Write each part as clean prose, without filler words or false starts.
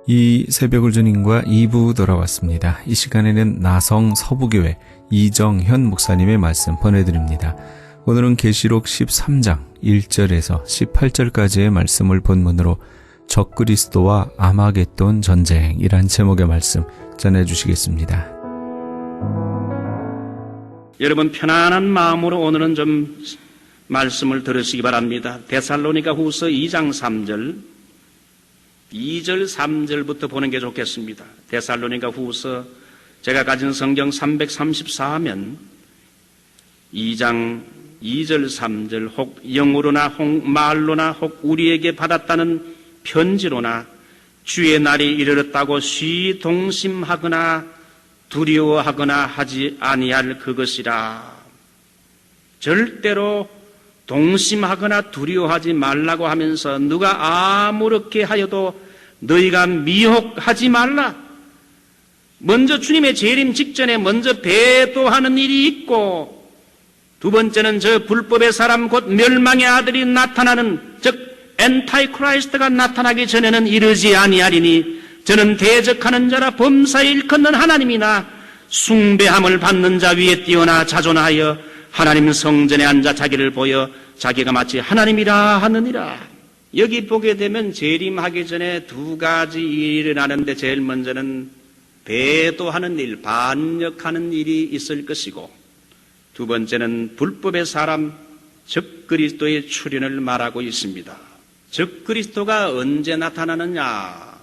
이 새벽을 주님과 2부 돌아왔습니다. 이 시간에는 나성 서부교회 이정현 목사님의 말씀 보내드립니다. 오늘은 계시록 13장 1절에서 18절까지의 말씀을 본문으로 적그리스도와 아마겟돈 전쟁이란 제목의 말씀 전해주시겠습니다. 여러분 편안한 마음으로 오늘은 좀 말씀을 들으시기 바랍니다. 데살로니가 후서 2장 3절 2절 3절부터 보는 게 좋겠습니다. 데살로니가 후서 제가 가진 성경 334면 2장 2절 3절 혹 영으로나 혹 말로나 혹 우리에게 받았다는 편지로나 주의 날이 이르렀다고 시동심하거나 두려워하거나 하지 아니할 그것이라. 절대로 동심하거나 두려워하지 말라고 하면서 누가 아무렇게 하여도 너희가 미혹하지 말라. 먼저 주님의 재림 직전에 먼저 배도하는 일이 있고, 두 번째는 저 불법의 사람 곧 멸망의 아들이 나타나는, 즉 엔타이 크라이스트가 나타나기 전에는 이르지 아니하리니 저는 대적하는 자라 범사에 일컫는 하나님이나 숭배함을 받는 자 위에 뛰어나 자존하여 하나님 성전에 앉아 자기를 보여 자기가 마치 하나님이라 하느니라. 여기 보게 되면 재림하기 전에 두 가지 일이 일어나는데 제일 먼저는 배도하는 일, 반역하는 일이 있을 것이고, 두 번째는 불법의 사람 적그리스도의 출현을 말하고 있습니다. 적그리스도가 언제 나타나느냐?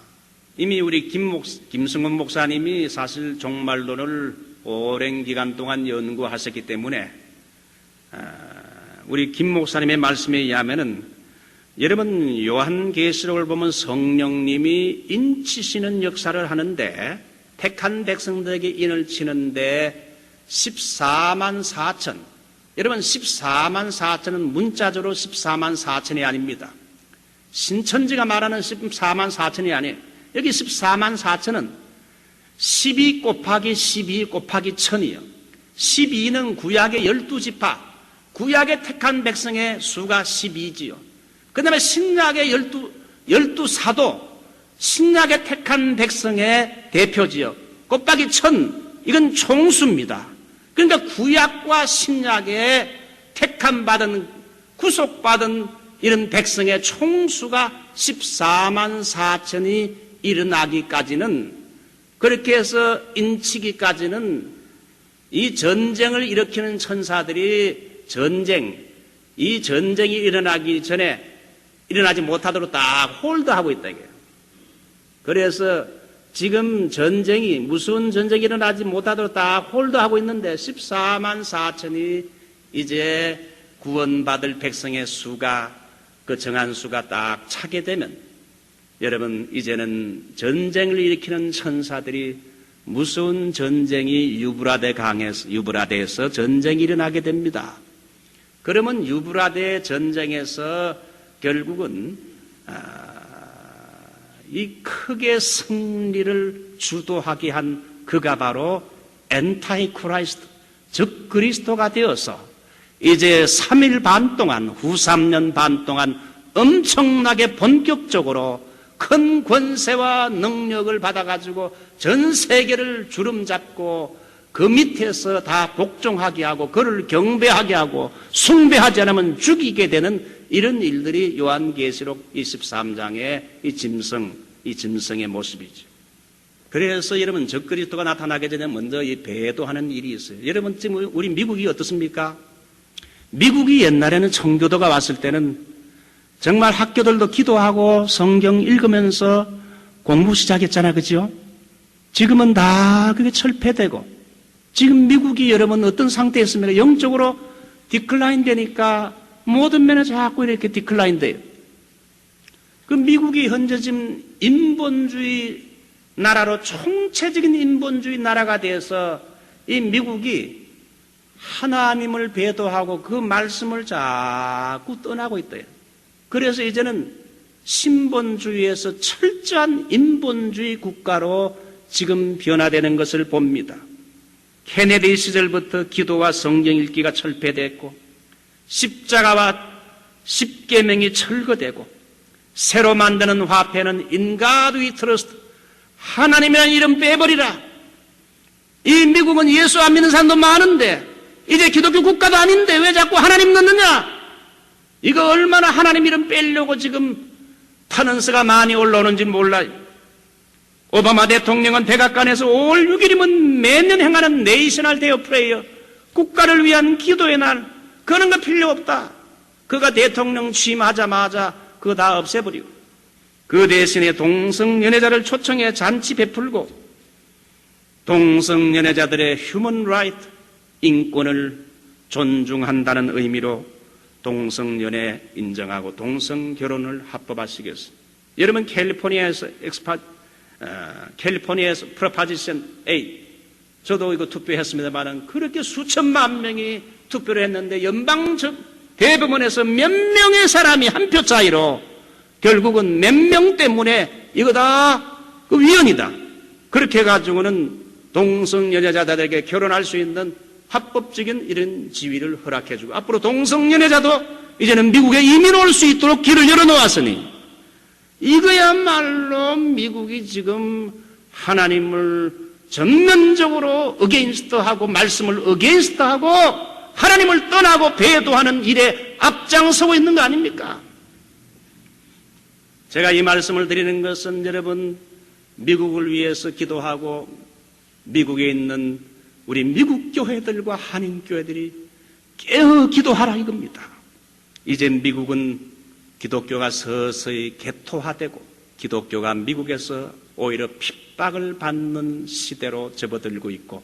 이미 우리 김승원 목사님이 사실 종말론을 오랜 기간 동안 연구하셨기 때문에 우리 김 목사님의 말씀에 의하면은, 여러분 요한계시록을 보면 성령님이 인치시는 역사를 하는데 택한 백성들에게 인을 치는데 14만 4천, 여러분 14만 4천은 문자적으로 14만 4천이 아닙니다. 신천지가 말하는 14만 4천이 아니에요. 여기 14만 4천은 12 곱하기 12 곱하기 1000이요. 12는 구약의 12지파, 구약의 택한 백성의 수가 12지요. 그 다음에 신약의 12사도, 신약의 택한 백성의 대표지요. 곱하기 1000, 이건 총수입니다. 그러니까 구약과 신약의 택한 받은, 구속받은 이런 백성의 총수가 14만 4천이 일어나기까지는, 그렇게 해서 인치기까지는 이 전쟁을 일으키는 천사들이 이 전쟁이 일어나기 전에 일어나지 못하도록 딱 홀드하고 있다 이거예요. 그래서 지금 전쟁이, 무슨 전쟁이 일어나지 못하도록 딱 홀드하고 있는데 14만 4천이 이제 구원받을 백성의 수가, 그 정한 수가 딱 차게 되면, 여러분 이제는 전쟁을 일으키는 천사들이, 무서운 전쟁이 유브라데에서 전쟁이 일어나게 됩니다. 그러면 유브라데 전쟁에서 결국은 이 크게 승리를 주도하게 한 그가 바로 엔타이 크라이스트, 즉 그리스도가 되어서 이제 3일 반 동안, 후 3년 반 동안 엄청나게 본격적으로 큰 권세와 능력을 받아가지고 전 세계를 주름잡고 그 밑에서 다 복종하게 하고 그를 경배하게 하고 숭배하지 않으면 죽이게 되는 이런 일들이 요한계시록 23장의 이 짐승의 모습이죠. 그래서 여러분 적그리스도가 나타나기 전에 먼저 이 배도하는 일이 있어요. 여러분 지금 우리 미국이 어떻습니까? 미국이 옛날에는 청교도가 왔을 때는 정말 학교들도 기도하고 성경 읽으면서 공부 시작했잖아요. 그죠? 지금은 다 그게 철폐되고, 지금 미국이 여러분 어떤 상태에 있습니까? 영적으로 디클라인 되니까 모든 면에 자꾸 이렇게 디클라인 돼요. 그 미국이 현재 지금 인본주의 나라로, 총체적인 인본주의 나라가 돼서 이 미국이 하나님을 배도하고 그 말씀을 자꾸 떠나고 있대요. 그래서 이제는 신본주의에서 철저한 인본주의 국가로 지금 변화되는 것을 봅니다. 케네디 시절부터 기도와 성경 읽기가 철폐됐고, 십자가와 십계명이 철거되고, 새로 만드는 화폐는 인가드 위 트러스트, 하나님이라는 이름 빼버리라. 이 미국은 예수 안 믿는 사람도 많은데 이제 기독교 국가도 아닌데 왜 자꾸 하나님 넣느냐? 이거 얼마나 하나님 이름 빼려고 지금 탄원서가 많이 올라오는지 몰라요. 오바마 대통령은 백악관에서 5월 6일이면 매년 행하는 네이셔널 데이 오브 프레이어, 국가를 위한 기도의 날, 그런 거 필요 없다. 그가 대통령 취임하자마자 그거 다 없애버리고 그 대신에 동성연애자를 초청해 잔치 베풀고 동성연애자들의 휴먼 라이트, 인권을 존중한다는 의미로 동성연애 인정하고 동성결혼을 합법화시켰습니다. 여러분 캘리포니아에서 프로파지션 8, 저도 이거 투표했습니다만 그렇게 수천만 명이 투표를 했는데 연방 대법원에서 몇 명의 사람이 한 표 차이로 결국은 몇 명 때문에 이거 다 그 위헌이다. 그렇게 해가지고는 동성연애자들에게 결혼할 수 있는 합법적인 이런 지위를 허락해주고 앞으로 동성연애자도 이제는 미국에 이민 올 수 있도록 길을 열어놓았으니 이거야말로 미국이 지금 하나님을 전면적으로 어게인스트하고 말씀을 어게인스트하고 하나님을 떠나고 배도하는 일에 앞장서고 있는 거 아닙니까? 제가 이 말씀을 드리는 것은 여러분 미국을 위해서 기도하고 미국에 있는 우리 미국 교회들과 한인 교회들이 깨어 기도하라 이겁니다. 이제 미국은 기독교가 서서히 개토화되고 기독교가 미국에서 오히려 핍박을 받는 시대로 접어들고 있고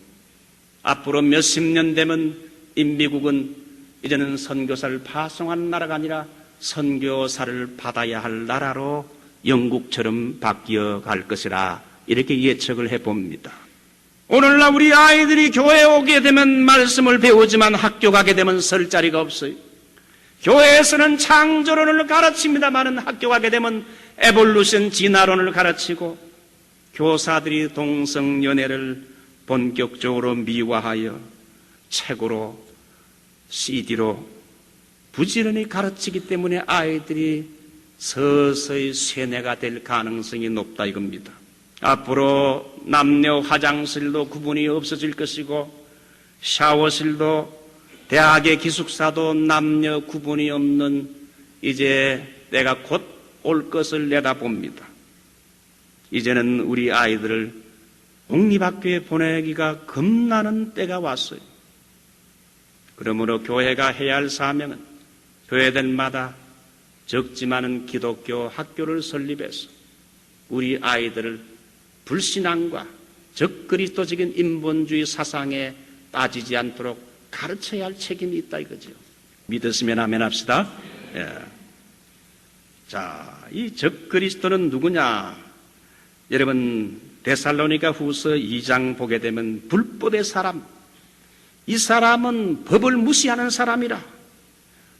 앞으로 몇십 년 되면 이 미국은 이제는 선교사를 파송하는 나라가 아니라 선교사를 받아야 할 나라로 영국처럼 바뀌어 갈 것이라 이렇게 예측을 해봅니다. 오늘날 우리 아이들이 교회에 오게 되면 말씀을 배우지만 학교 가게 되면 설 자리가 없어요. 교회에서는 창조론을 가르칩니다만 학교 가게 되면 에볼루션 진화론을 가르치고 교사들이 동성연애를 본격적으로 미화하여 책으로 CD로 부지런히 가르치기 때문에 아이들이 서서히 쇠뇌가 될 가능성이 높다 이겁니다. 앞으로 남녀 화장실도 구분이 없어질 것이고 샤워실도 대학의 기숙사도 남녀 구분이 없는 이제 때가 곧 올 것을 내다봅니다. 이제는 우리 아이들을 공립학교에 보내기가 겁나는 때가 왔어요. 그러므로 교회가 해야 할 사명은 교회들마다 적지만은 기독교 학교를 설립해서 우리 아이들을 불신앙과 적그리스도적인 인본주의 사상에 빠지지 않도록 가르쳐야 할 책임이 있다 이거죠. 믿으시면 아멘 합시다. 예. 자, 이 적그리스도는 누구냐? 여러분 데살로니가 후서 2장 보게 되면 불법의 사람, 이 사람은 법을 무시하는 사람이라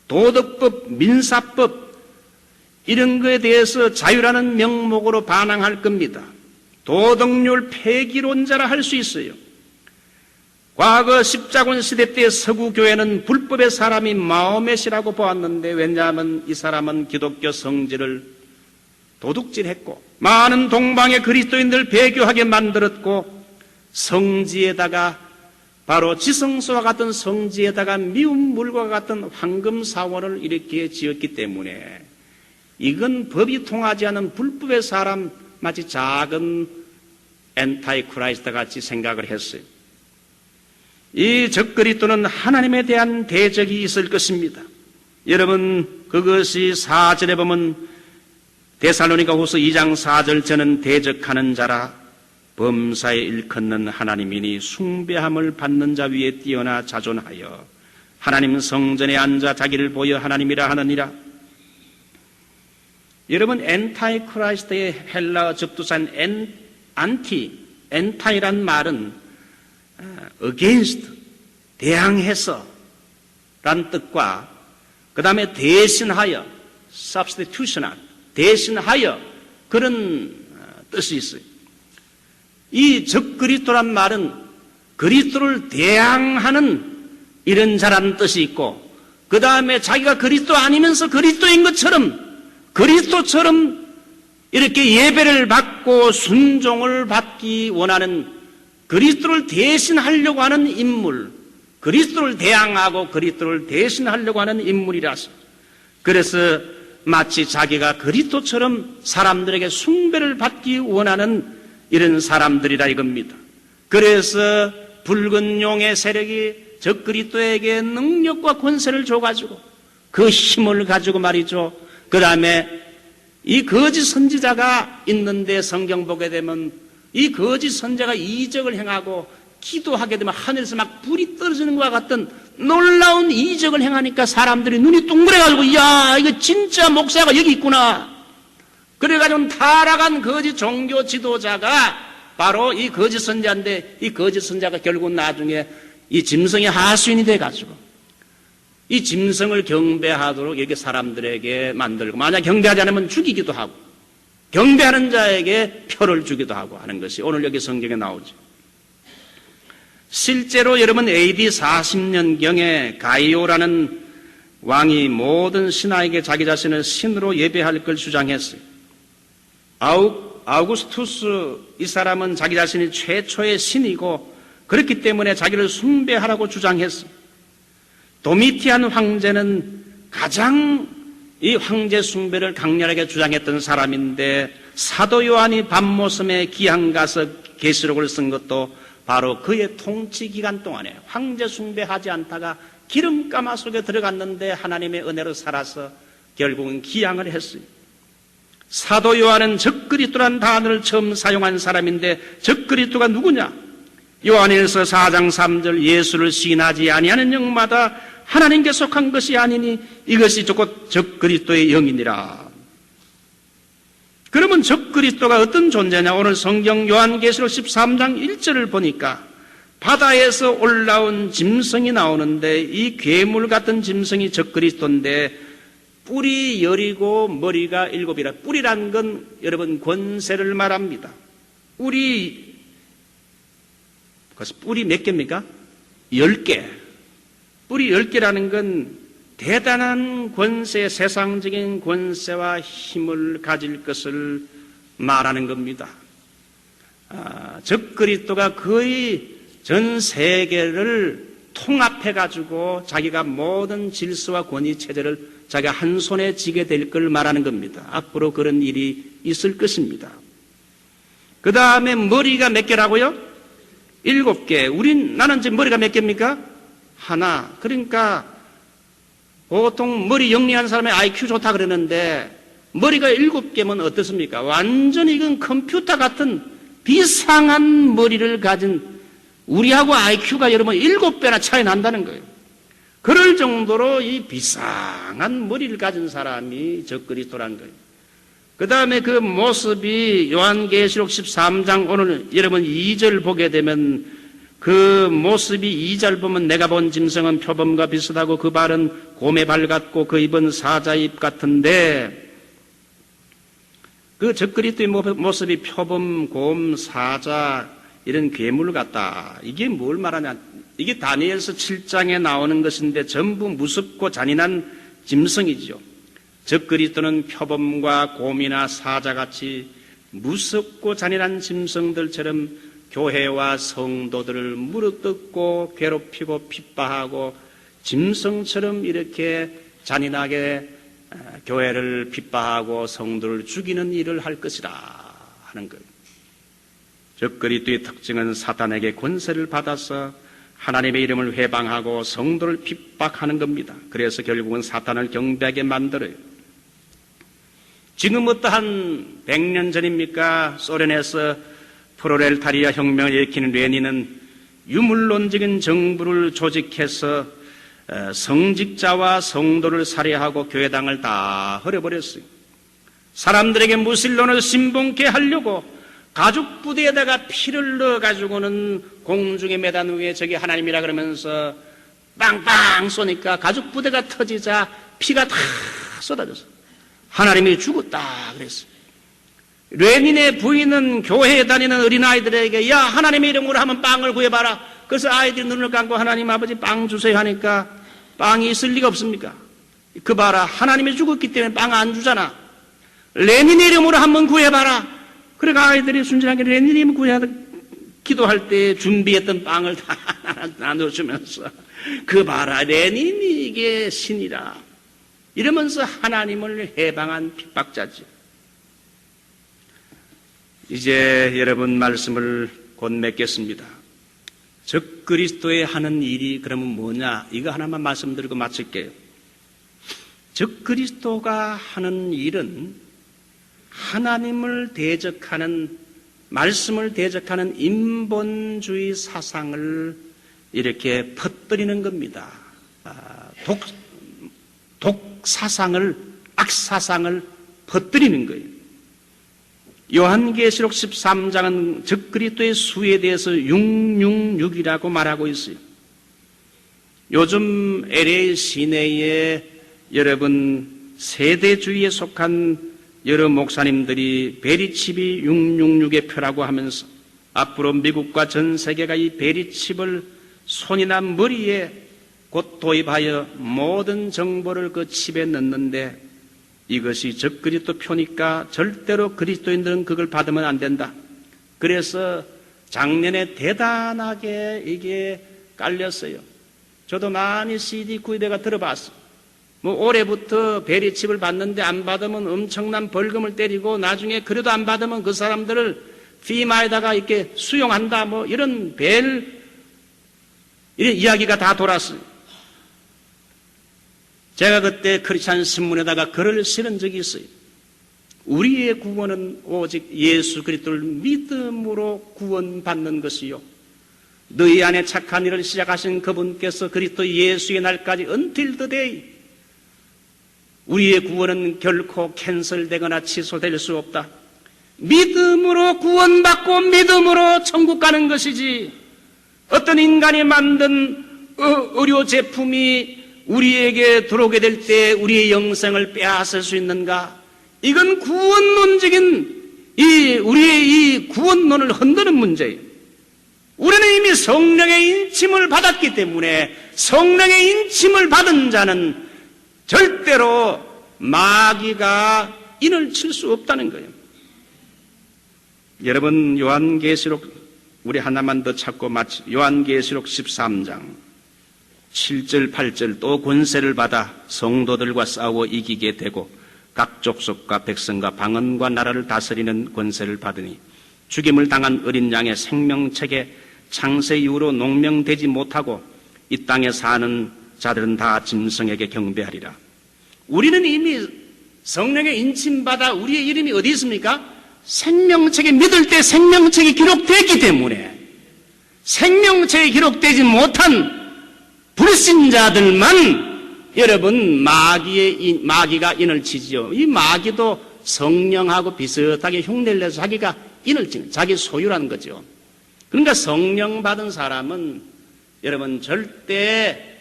도덕법, 민사법 이런 것에 대해서 자유라는 명목으로 반항할 겁니다. 도덕률 폐기론자라 할 수 있어요. 과거 십자군 시대 때 서구 교회는 불법의 사람이 마호멧이라고 보았는데 왜냐하면 이 사람은 기독교 성질을 도둑질했고 많은 동방의 그리스도인들 배교하게 만들었고 성지에다가 바로 지성소와 같은 성지에다가 미운 물과 같은 황금 사원을 이렇게 지었기 때문에 이건 법이 통하지 않은 불법의 사람 마치 작은 엔타이 크라이스트 같이 생각을 했어요. 이 적그리스도는 하나님에 대한 대적이 있을 것입니다. 여러분 그것이 4절에 보면 데살로니가 후서 2장 4절 저는 대적하는 자라 범사에 일컫는 하나님이니 숭배함을 받는 자 위에 뛰어나 자존하여 하나님 성전에 앉아 자기를 보여 하나님이라 하느니라. 여러분 엔타이 크라이스트의 헬라어 접두사인 엔타이란 말은 against, 대항해서 란 뜻과 그 다음에 대신하여, substitutional, 대신하여 그런 뜻이 있어요. 이 적그리스도란 말은 그리스도를 대항하는 이런 자라는 뜻이 있고 그 다음에 자기가 그리스도 아니면서 그리스도인 것처럼 그리스도처럼 이렇게 예배를 받고 순종을 받기 원하는 그리스도를 대신하려고 하는 인물, 그리스도를 대항하고 그리스도를 대신하려고 하는 인물이라서 그래서 마치 자기가 그리스도처럼 사람들에게 숭배를 받기 원하는 이런 사람들이라 이겁니다. 그래서 붉은 용의 세력이 적그리스도에게 능력과 권세를 줘가지고 그 힘을 가지고 말이죠. 그 다음에 이 거짓 선지자가 있는데 성경 보게 되면 이 거짓 선지자가 이적을 행하고 기도하게 되면 하늘에서 막 불이 떨어지는 것과 같은 놀라운 이적을 행하니까 사람들이 눈이 둥그레가지고 야 이거 진짜 목사가 여기 있구나. 그래가지고 타락한 거짓 종교 지도자가 바로 이 거짓 선지자인데 이 거짓 선지자가 결국 나중에 이 짐승의 하수인이 돼가지고 이 짐승을 경배하도록 이렇게 사람들에게 만들고 만약 경배하지 않으면 죽이기도 하고 경배하는 자에게 표를 주기도 하고 하는 것이 오늘 여기 성경에 나오죠. 실제로 여러분 AD 40년경에 가이오라는 왕이 모든 신하에게 자기 자신을 신으로 예배할 걸 주장했어요. 아우구스투스 이 사람은 자기 자신이 최초의 신이고 그렇기 때문에 자기를 숭배하라고 주장했어요. 도미티안 황제는 가장 이 황제 숭배를 강렬하게 주장했던 사람인데 사도 요한이 밤모섬에 기한 가서 계시록을 쓴 것도 바로 그의 통치 기간 동안에 황제 숭배하지 않다가 기름가마 속에 들어갔는데 하나님의 은혜로 살아서 결국은 기양을 했어요. 사도 요한은 적그리스도란 단어를 처음 사용한 사람인데 적그리스도가 누구냐? 요한일서 4장 3절 예수를 시인하지 아니하는 영마다 하나님께 속한 것이 아니니 이것이 곧 적그리스도의 영이니라. 그러면 적그리스도가 어떤 존재냐? 오늘 성경 요한계시록 13장 1절을 보니까 바다에서 올라온 짐승이 나오는데 이 괴물 같은 짐승이 적그리스도인데 뿔이 10이고 머리가 7이라. 뿔이란 건 여러분 권세를 말합니다. 뿔이 몇 개입니까? 10개. 뿔이 10개라는 건 대단한 권세, 세상적인 권세와 힘을 가질 것을 말하는 겁니다. 적그리스도가 거의 전 세계를 통합해가지고 자기가 모든 질서와 권위 체제를 자기가 한 손에 쥐게 될 걸 말하는 겁니다. 앞으로 그런 일이 있을 것입니다. 그 다음에 머리가 몇 개라고요? 7개. 나는 지금 머리가 몇 개입니까? 하나. 그러니까 보통 머리 영리한 사람의 IQ 좋다 그러는데 머리가 7개면 어떻습니까? 완전히 이건 컴퓨터 같은 비상한 머리를 가진 우리하고 IQ가 여러분 7배나 차이 난다는 거예요. 그럴 정도로 이 비상한 머리를 가진 사람이 적그리스도라는 거예요. 그 다음에 그 모습이 요한계시록 13장 오늘 여러분 2절 보게 되면 그 모습이 2절 보면 내가 본 짐승은 표범과 비슷하고 그 발은 곰의 발 같고 그 입은 사자의 입 같은데 그 적그리스도의 모습이 표범, 곰, 사자 이런 괴물 같다. 이게 뭘 말하냐? 이게 다니엘서 7장에 나오는 것인데 전부 무섭고 잔인한 짐승이죠. 적그리스도는 표범과 곰이나 사자같이 무섭고 잔인한 짐승들처럼 교회와 성도들을 물어뜯고 괴롭히고 핍박하고 짐승처럼 이렇게 잔인하게 교회를 핍박하고 성도를 죽이는 일을 할 것이다 하는 거예요. 적그리스도의 특징은 사탄에게 권세를 받아서 하나님의 이름을 회방하고 성도를 핍박하는 겁니다. 그래서 결국은 사탄을 경배하게 만들어요. 지금 어떠한 100년 전입니까? 소련에서 프로레타리아 혁명을 일으키는 레닌은 유물론적인 정부를 조직해서 성직자와 성도를 살해하고 교회당을 다 헐어버렸어요. 사람들에게 무신론을 신봉케 하려고 가죽 부대에다가 피를 넣어가지고는 공중에 매단 위에 저기 하나님이라 그러면서 빵빵 쏘니까 가죽 부대가 터지자 피가 다 쏟아졌어요. 하나님이 죽었다 그랬어요. 레닌의 부인은 교회에 다니는 어린아이들에게 야 하나님의 이름으로 한번 빵을 구해봐라. 그래서 아이들이 눈을 감고 하나님 아버지 빵 주세요 하니까 빵이 있을 리가 없습니까? 그 봐라 하나님이 죽었기 때문에 빵 안 주잖아. 레닌 이름으로 한번 구해봐라. 그러니까 아이들이 순진하게 레닌 이름 구해야 기도할 때 준비했던 빵을 다 나눠주면서 그 봐라, 레닌이 이게 신이라 이러면서 하나님을 해방한 핍박자죠. 이제 여러분 말씀을 곧 맺겠습니다. 적그리스도의 하는 일이 그러면 뭐냐? 이거 하나만 말씀드리고 마칠게요. 적그리스도가 하는 일은 하나님을 대적하는, 말씀을 대적하는 인본주의 사상을 이렇게 퍼뜨리는 겁니다. 독사상을, 악사상을 퍼뜨리는 거예요. 요한계시록 13장은 적그리스도의 수에 대해서 666이라고 말하고 있어요. 요즘 LA 시내에 여러분 세대주의에 속한 여러 목사님들이 베리칩이 666의 표라고 하면서 앞으로 미국과 전 세계가 이 베리칩을 손이나 머리에 곧 도입하여 모든 정보를 그 칩에 넣는데 이것이 적그리스도 표니까 절대로 그리스도인들은 그걸 받으면 안 된다. 그래서 작년에 대단하게 이게 깔렸어요. 저도 많이 CD 구입해가 들어봤어요. 뭐 올해부터 베리칩을 받는데 안 받으면 엄청난 벌금을 때리고 나중에 그래도 안 받으면 그 사람들을 피마에다가 이렇게 수용한다. 뭐 이런 이런 이야기가 다 돌았어요. 제가 그때 크리스찬 신문에다가 글을 실은 적이 있어요. 우리의 구원은 오직 예수 그리스도를 믿음으로 구원받는 것이요. 너희 안에 착한 일을 시작하신 그분께서 그리스도 예수의 날까지 until the day 우리의 구원은 결코 캔슬되거나 취소될 수 없다. 믿음으로 구원받고 믿음으로 천국 가는 것이지 어떤 인간이 만든 의료 제품이 우리에게 들어오게 될 때 우리의 영생을 빼앗을 수 있는가? 이건 구원론적인 우리의 이 구원론을 흔드는 문제예요. 우리는 이미 성령의 인침을 받았기 때문에 성령의 인침을 받은 자는 절대로 마귀가 인을 칠 수 없다는 거예요. 여러분 요한계시록 우리 하나만 더 찾고 마치 요한계시록 13장 7절 8절 또 권세를 받아 성도들과 싸워 이기게 되고 각 족속과 백성과 방언과 나라를 다스리는 권세를 받으니 죽임을 당한 어린 양의 생명책에 창세 이후로 농명되지 못하고 이 땅에 사는 자들은 다 짐승에게 경배하리라. 우리는 이미 성령의 인침받아 우리의 이름이 어디 있습니까? 생명책에 믿을 때 생명책이 기록되기 때문에 생명책에 기록되지 못한 불신자들만 여러분 마귀가 인을 치지요. 이 마귀도 성령하고 비슷하게 흉내를 내서 자기가 인을 치는 자기 소유라는 거죠. 그러니까 성령 받은 사람은 여러분 절대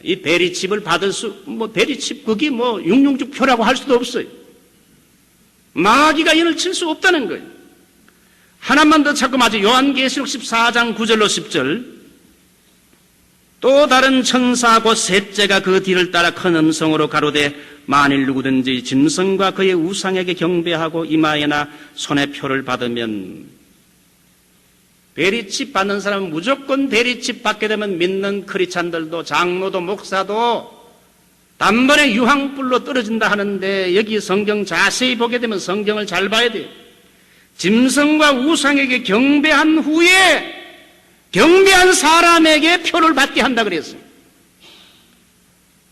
이 베리칩을 받을 베리칩 그게 666표라고 할 수도 없어요. 마귀가 인을 칠 수 없다는 거예요. 하나만 더 찾고 마저 요한계시록 14장 9절로 10절 또 다른 천사 곧 셋째가 그 뒤를 따라 큰 음성으로 가로되 만일 누구든지 짐승과 그의 우상에게 경배하고 이마에나 손에 표를 받으면 베리칩 받는 사람은 무조건 베리칩 받게 되면 믿는 크리스찬들도 장로도 목사도 단번에 유황불로 떨어진다 하는데 여기 성경 자세히 보게 되면 성경을 잘 봐야 돼요. 짐승과 우상에게 경배한 후에 경배한 사람에게 표를 받게 한다 그랬어요.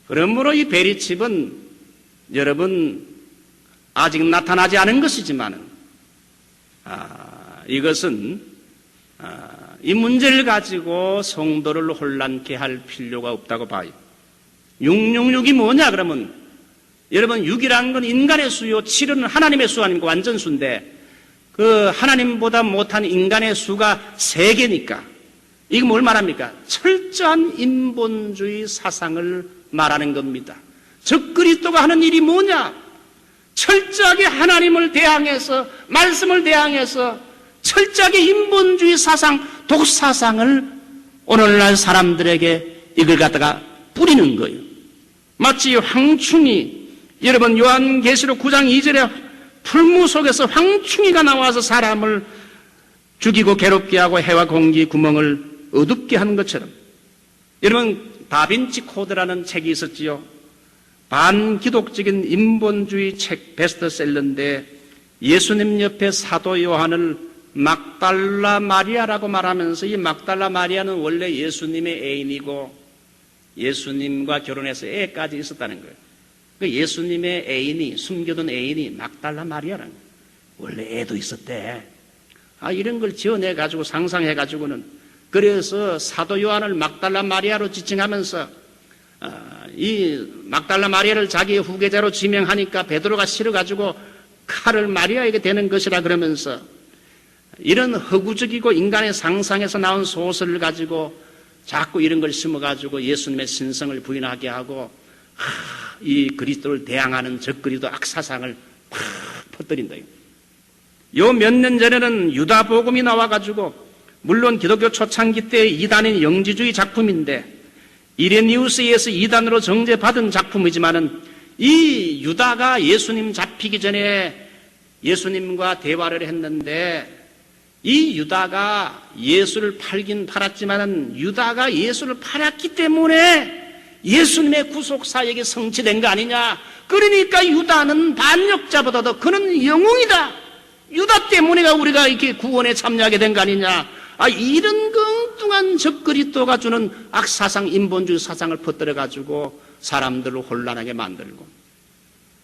그러므로 이 베리칩은 여러분 아직 나타나지 않은 것이지만 이것은 이 문제를 가지고 성도를 혼란케 할 필요가 없다고 봐요. 666이 뭐냐 그러면 여러분 6이라는 건 인간의 수요 7은 하나님의 수 아닙니까? 완전 수인데 그 하나님보다 못한 인간의 수가 3개니까 이거 뭘 말합니까? 철저한 인본주의 사상을 말하는 겁니다. 적그리스도가 하는 일이 뭐냐? 철저하게 하나님을 대항해서 말씀을 대항해서 철저하게 인본주의 사상, 독사상을 오늘날 사람들에게 이걸 갖다가 뿌리는 거예요. 마치 황충이 여러분 요한계시록 9장 2절에 풀무 속에서 황충이가 나와서 사람을 죽이고 괴롭게 하고 해와 공기 구멍을 어둡게 하는 것처럼, 여러분 다빈치 코드라는 책이 있었지요. 반기독적인 인본주의 책 베스트셀러인데 예수님 옆에 사도 요한을 막달라 마리아라고 말하면서, 이 막달라 마리아는 원래 예수님의 애인이고 예수님과 결혼해서 애까지 있었다는 거예요. 그 예수님의 애인이, 숨겨둔 애인이 막달라 마리아라는 거예요. 원래 애도 있었대. 이런 걸 지어내가지고 상상해가지고는, 그래서 사도 요한을 막달라 마리아로 지칭하면서 이 막달라 마리아를 자기의 후계자로 지명하니까 베드로가 싫어가지고 칼을 마리아에게 대는 것이라 그러면서, 이런 허구적이고 인간의 상상에서 나온 소설을 가지고 자꾸 이런 걸 심어가지고 예수님의 신성을 부인하게 하고 이 그리스도를 대항하는 적그리스도 악사상을 팍 퍼뜨린다. 요 몇 년 전에는 유다복음이 나와가지고, 물론 기독교 초창기 때 이단인 영지주의 작품인데 이레니우스에 의해서 이단으로 정죄받은 작품이지만은, 이 유다가 예수님 잡히기 전에 예수님과 대화를 했는데, 이 유다가 예수를 팔긴 팔았지만은 유다가 예수를 팔았기 때문에 예수님의 구속사역이 성취된 거 아니냐. 그러니까 유다는 반역자보다도 그는 영웅이다. 유다 때문에가 우리가 이렇게 구원에 참여하게 된 거 아니냐. 이런 엉뚱한 적그리스도가 주는 악사상, 인본주의 사상을 퍼뜨려가지고 사람들을 혼란하게 만들고,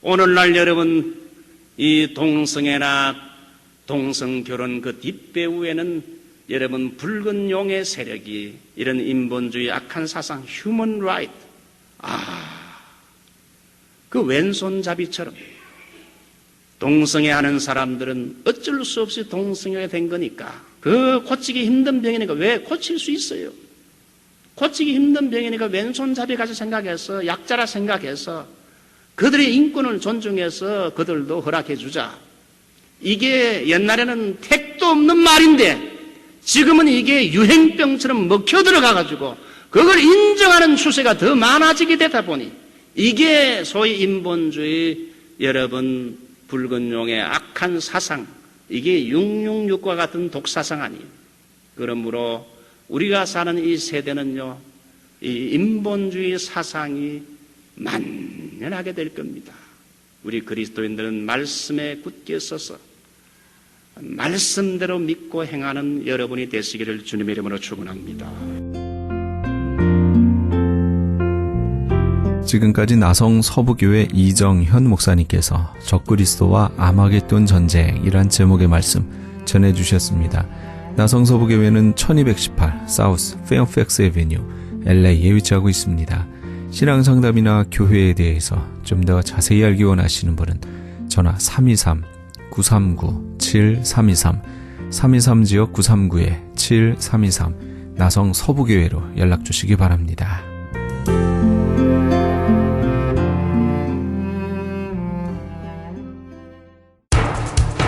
오늘날 여러분 이 동성애나 동성결혼 그 뒷배후에는 여러분 붉은 용의 세력이 이런 인본주의 악한 사상, 휴먼 라이트, 그 왼손잡이처럼 동성애하는 사람들은 어쩔 수 없이 동성애가 된 거니까, 그 고치기 힘든 병이니까, 왜 고칠 수 있어요? 고치기 힘든 병이니까 왼손잡이 가서 생각해서, 약자라 생각해서 그들의 인권을 존중해서 그들도 허락해 주자. 이게 옛날에는 택도 없는 말인데 지금은 이게 유행병처럼 먹혀 들어가가지고 그걸 인정하는 추세가 더 많아지게 되다 보니, 이게 소위 인본주의, 여러분 붉은 용의 악한 사상, 이게 666과 같은 독사상 아니에요. 그러므로 우리가 사는 이 세대는요, 이 인본주의 사상이 만연하게 될 겁니다. 우리 그리스도인들은 말씀에 굳게 서서 말씀대로 믿고 행하는 여러분이 되시기를 주님의 이름으로 축원합니다. 지금까지 나성 서부교회 이정현 목사님께서 적그리스도와 아마겟돈 전쟁이란 제목의 말씀 전해주셨습니다. 나성 서부교회는 1218 사우스 페어팩스 애비뉴 LA에 위치하고 있습니다. 신앙상담이나 교회에 대해서 좀 더 자세히 알기 원하시는 분은 전화 323-939-7323 323지역 939-7323 나성 서부교회로 연락 주시기 바랍니다.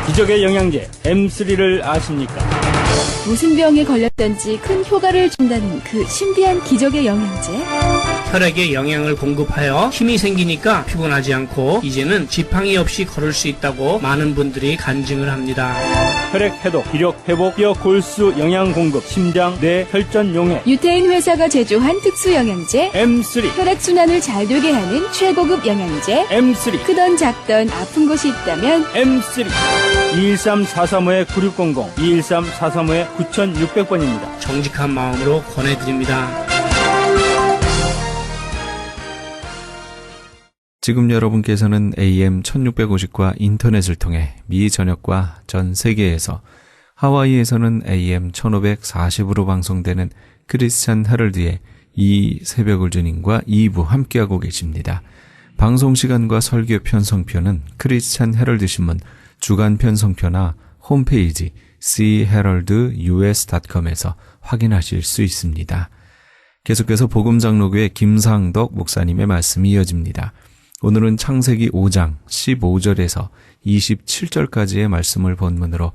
기적의 영양제 M3를 아십니까? 무슨 병에 걸렸던지 큰 효과를 준다는 그 신비한 기적의 영양제. 혈액에 영양을 공급하여 힘이 생기니까 피곤하지 않고 이제는 지팡이 없이 걸을 수 있다고 많은 분들이 간증을 합니다. 혈액 해독, 기력 회복, 뼈 골수 영양 공급, 심장, 뇌, 혈전 용해. 유태인 회사가 제조한 특수 영양제. M3. 혈액순환을 잘 되게 하는 최고급 영양제. M3. 크던 작던 아픈 곳이 있다면 M3. 213-435-9600, 213-435-9600번입니다. 정직한 마음으로 권해드립니다. 지금 여러분께서는 AM 1650과 인터넷을 통해 미 전역과 전 세계에서, 하와이에서는 AM 1540으로 방송되는 크리스찬 헤럴드의 이 새벽 울주님과 2부 함께하고 계십니다. 방송시간과 설교 편성표는 크리스찬 헤럴드 신문 주간 편성표나 홈페이지 cheraldus.com에서 확인하실 수 있습니다. 계속해서 복음장로교회 김상덕 목사님의 말씀이 이어집니다. 오늘은 창세기 5장 15절에서 27절까지의 말씀을 본문으로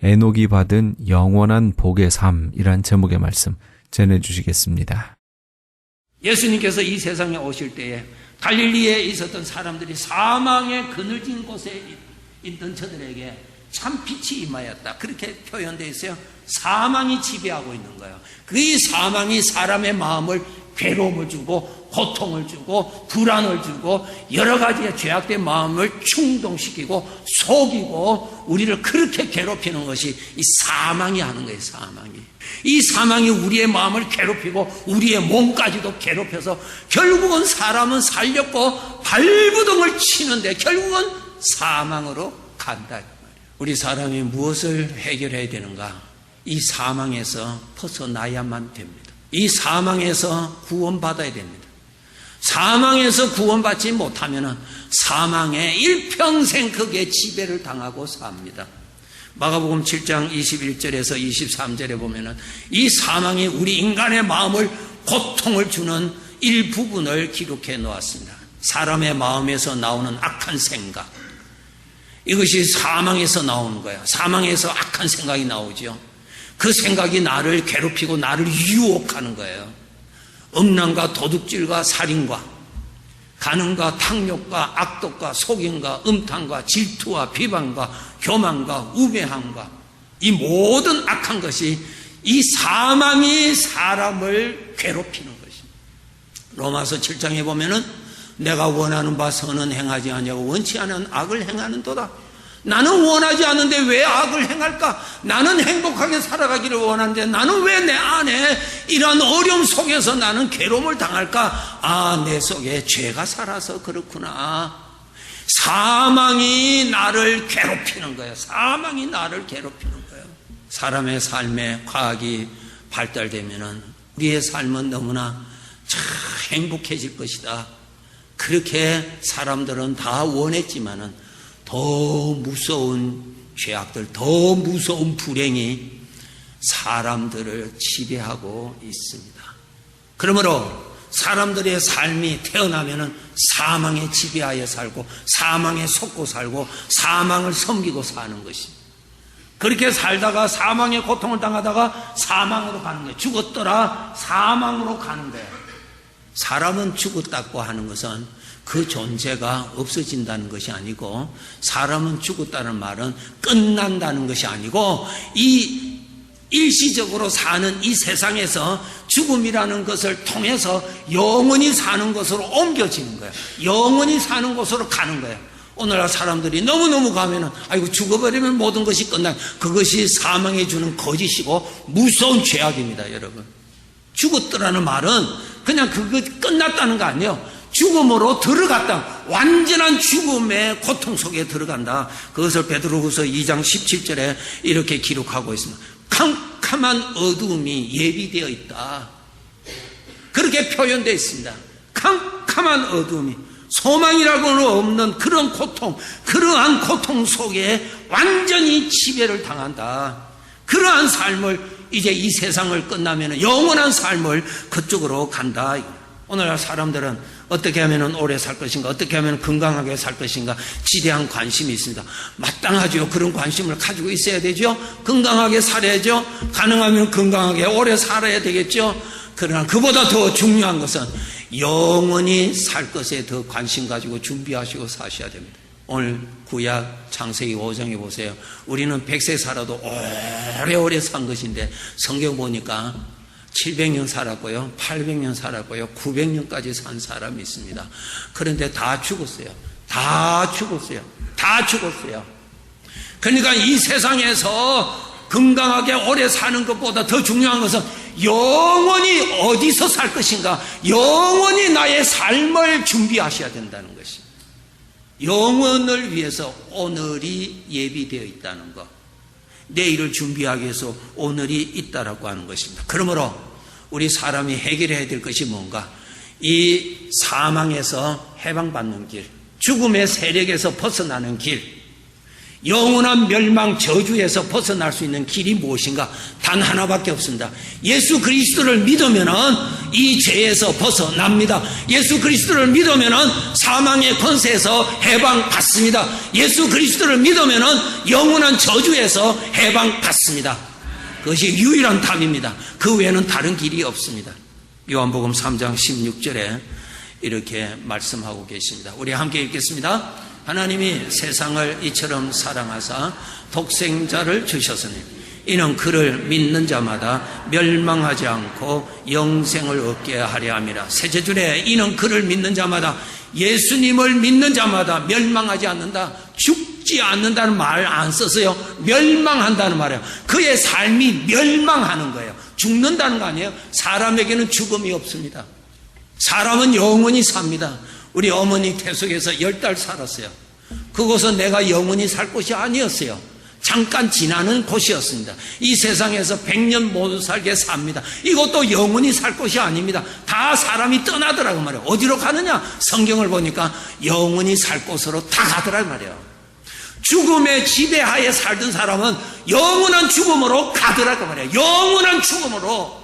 에녹이 받은 영원한 복의 삶이란 제목의 말씀 전해주시겠습니다. 예수님께서 이 세상에 오실 때에 갈릴리에 있었던 사람들이 사망의 그늘진 곳에 있던 저들에게 참 빛이 임하였다. 그렇게 표현되어 있어요. 사망이 지배하고 있는 거예요. 그 사망이 사람의 마음을 괴로움을 주고 고통을 주고 불안을 주고 여러 가지의 죄악된 마음을 충동시키고 속이고 우리를 그렇게 괴롭히는 것이 이 사망이 하는 거예요. 사망이. 이 사망이 우리의 마음을 괴롭히고 우리의 몸까지도 괴롭혀서 결국은 사람은 살렸고 발부둥을 치는데 결국은 사망으로 간다. 우리 사람이 무엇을 해결해야 되는가? 이 사망에서 벗어나야만 됩니다. 이 사망에서 구원받아야 됩니다. 사망에서 구원받지 못하면 사망에 일평생 크게 지배를 당하고 삽니다. 마가복음 7장 21절에서 23절에 보면은 이 사망이 우리 인간의 마음을 고통을 주는 일부분을 기록해 놓았습니다. 사람의 마음에서 나오는 악한 생각. 이것이 사망에서 나오는 거예요. 사망에서 악한 생각이 나오죠. 그 생각이 나를 괴롭히고 나를 유혹하는 거예요. 음란과 도둑질과 살인과 간음과 탕욕과 악독과 속임과 음탕과 질투와 비방과 교만과 우매함과 이 모든 악한 것이 이 사망이 사람을 괴롭히는 것입니다. 로마서 7장에 보면은 내가 원하는 바 선은 행하지 아니하고 원치 않은 악을 행하는도다. 나는 원하지 않는데 왜 악을 행할까? 나는 행복하게 살아가기를 원하는데 나는 왜 내 안에 이런 어려움 속에서 나는 괴로움을 당할까? 아, 내 속에 죄가 살아서 그렇구나. 사망이 나를 괴롭히는 거예요. 사망이 나를 괴롭히는 거예요. 사람의 삶에 과학이 발달되면은 우리의 삶은 너무나 참 행복해질 것이다. 그렇게 사람들은 다 원했지만은 더 무서운 죄악들, 더 무서운 불행이 사람들을 지배하고 있습니다. 그러므로 사람들의 삶이 태어나면은 사망에 지배하여 살고 사망에 속고 살고 사망을 섬기고 사는 것입니다. 그렇게 살다가 사망의 고통을 당하다가 사망으로 가는 거예요. 죽었더라 사망으로 가는 거예요. 사람은 죽었다고 하는 것은 그 존재가 없어진다는 것이 아니고 사람은 죽었다는 말은 끝난다는 것이 아니고 이 일시적으로 사는 이 세상에서 죽음이라는 것을 통해서 영원히 사는 것으로 옮겨지는 거예요. 영원히 사는 곳으로 가는 거예요. 오늘날 사람들이 너무너무 가면은 아이고 죽어버리면 모든 것이 끝나. 그것이 사망에 주는 거짓이고 무서운 죄악입니다. 여러분, 죽었더라는 말은 그냥 그거 끝났다는 거 아니에요. 죽음으로 들어갔다. 완전한 죽음의 고통 속에 들어간다. 그것을 베드로후서 2장 17절에 이렇게 기록하고 있습니다. 캄캄한 어두움이 예비되어 있다. 그렇게 표현되어 있습니다. 캄캄한 어두움이 소망이라고는 없는 그런 고통, 그러한 고통 속에 완전히 지배를 당한다. 그러한 삶을 이제 이 세상을 끝나면 영원한 삶을 그쪽으로 간다. 오늘날 사람들은 어떻게 하면 오래 살 것인가, 어떻게 하면 건강하게 살 것인가 지대한 관심이 있습니다. 마땅하죠. 그런 관심을 가지고 있어야 되죠. 건강하게 살아야죠. 가능하면 건강하게 오래 살아야 되겠죠. 그러나 그보다 더 중요한 것은 영원히 살 것에 더 관심 가지고 준비하시고 사셔야 됩니다. 오늘 구약 창세기 5장에 보세요. 우리는 100세 살아도 오래오래 산 것인데 성경 보니까 700년 살았고요, 800년 살았고요, 900년까지 산 사람이 있습니다. 그런데 다 죽었어요. 다 죽었어요. 다 죽었어요. 그러니까 이 세상에서 건강하게 오래 사는 것보다 더 중요한 것은 영원히 어디서 살 것인가, 영원히 나의 삶을 준비하셔야 된다는 것입니다. 영원을 위해서 오늘이 예비되어 있다는 것, 내일을 준비하기 위해서 오늘이 있다라고 하는 것입니다. 그러므로 우리 사람이 해결해야 될 것이 뭔가? 이 사망에서 해방받는 길, 죽음의 세력에서 벗어나는 길, 영원한 멸망 저주에서 벗어날 수 있는 길이 무엇인가? 단 하나밖에 없습니다. 예수 그리스도를 믿으면은 이 죄에서 벗어납니다. 예수 그리스도를 믿으면은 사망의 권세에서 해방받습니다. 예수 그리스도를 믿으면은 영원한 저주에서 해방받습니다. 그것이 유일한 답입니다. 그 외에는 다른 길이 없습니다. 요한복음 3장 16절에 이렇게 말씀하고 계십니다. 우리 함께 읽겠습니다. 하나님이 세상을 이처럼 사랑하사 독생자를 주셨으니 이는 그를 믿는 자마다 멸망하지 않고 영생을 얻게 하려 함이라. 셋째 줄에 이는 그를 믿는 자마다, 예수님을 믿는 자마다 멸망하지 않는다, 죽지 않는다는 말 안 썼어요. 멸망한다는 말이에요. 그의 삶이 멸망하는 거예요. 죽는다는 거 아니에요. 사람에게는 죽음이 없습니다. 사람은 영원히 삽니다. 우리 어머니 태속에서 10달 살았어요. 그곳은 내가 영원히 살 곳이 아니었어요. 잠깐 지나는 곳이었습니다. 이 세상에서 100년 못 살게 삽니다. 이것도 영원히 살 곳이 아닙니다. 다 사람이 떠나더라고 말이에요. 어디로 가느냐? 성경을 보니까 영원히 살 곳으로 다 가더라고 말이에요. 죽음의 지배하에 살던 사람은 영원한 죽음으로 가더라고 말이에요. 영원한 죽음으로.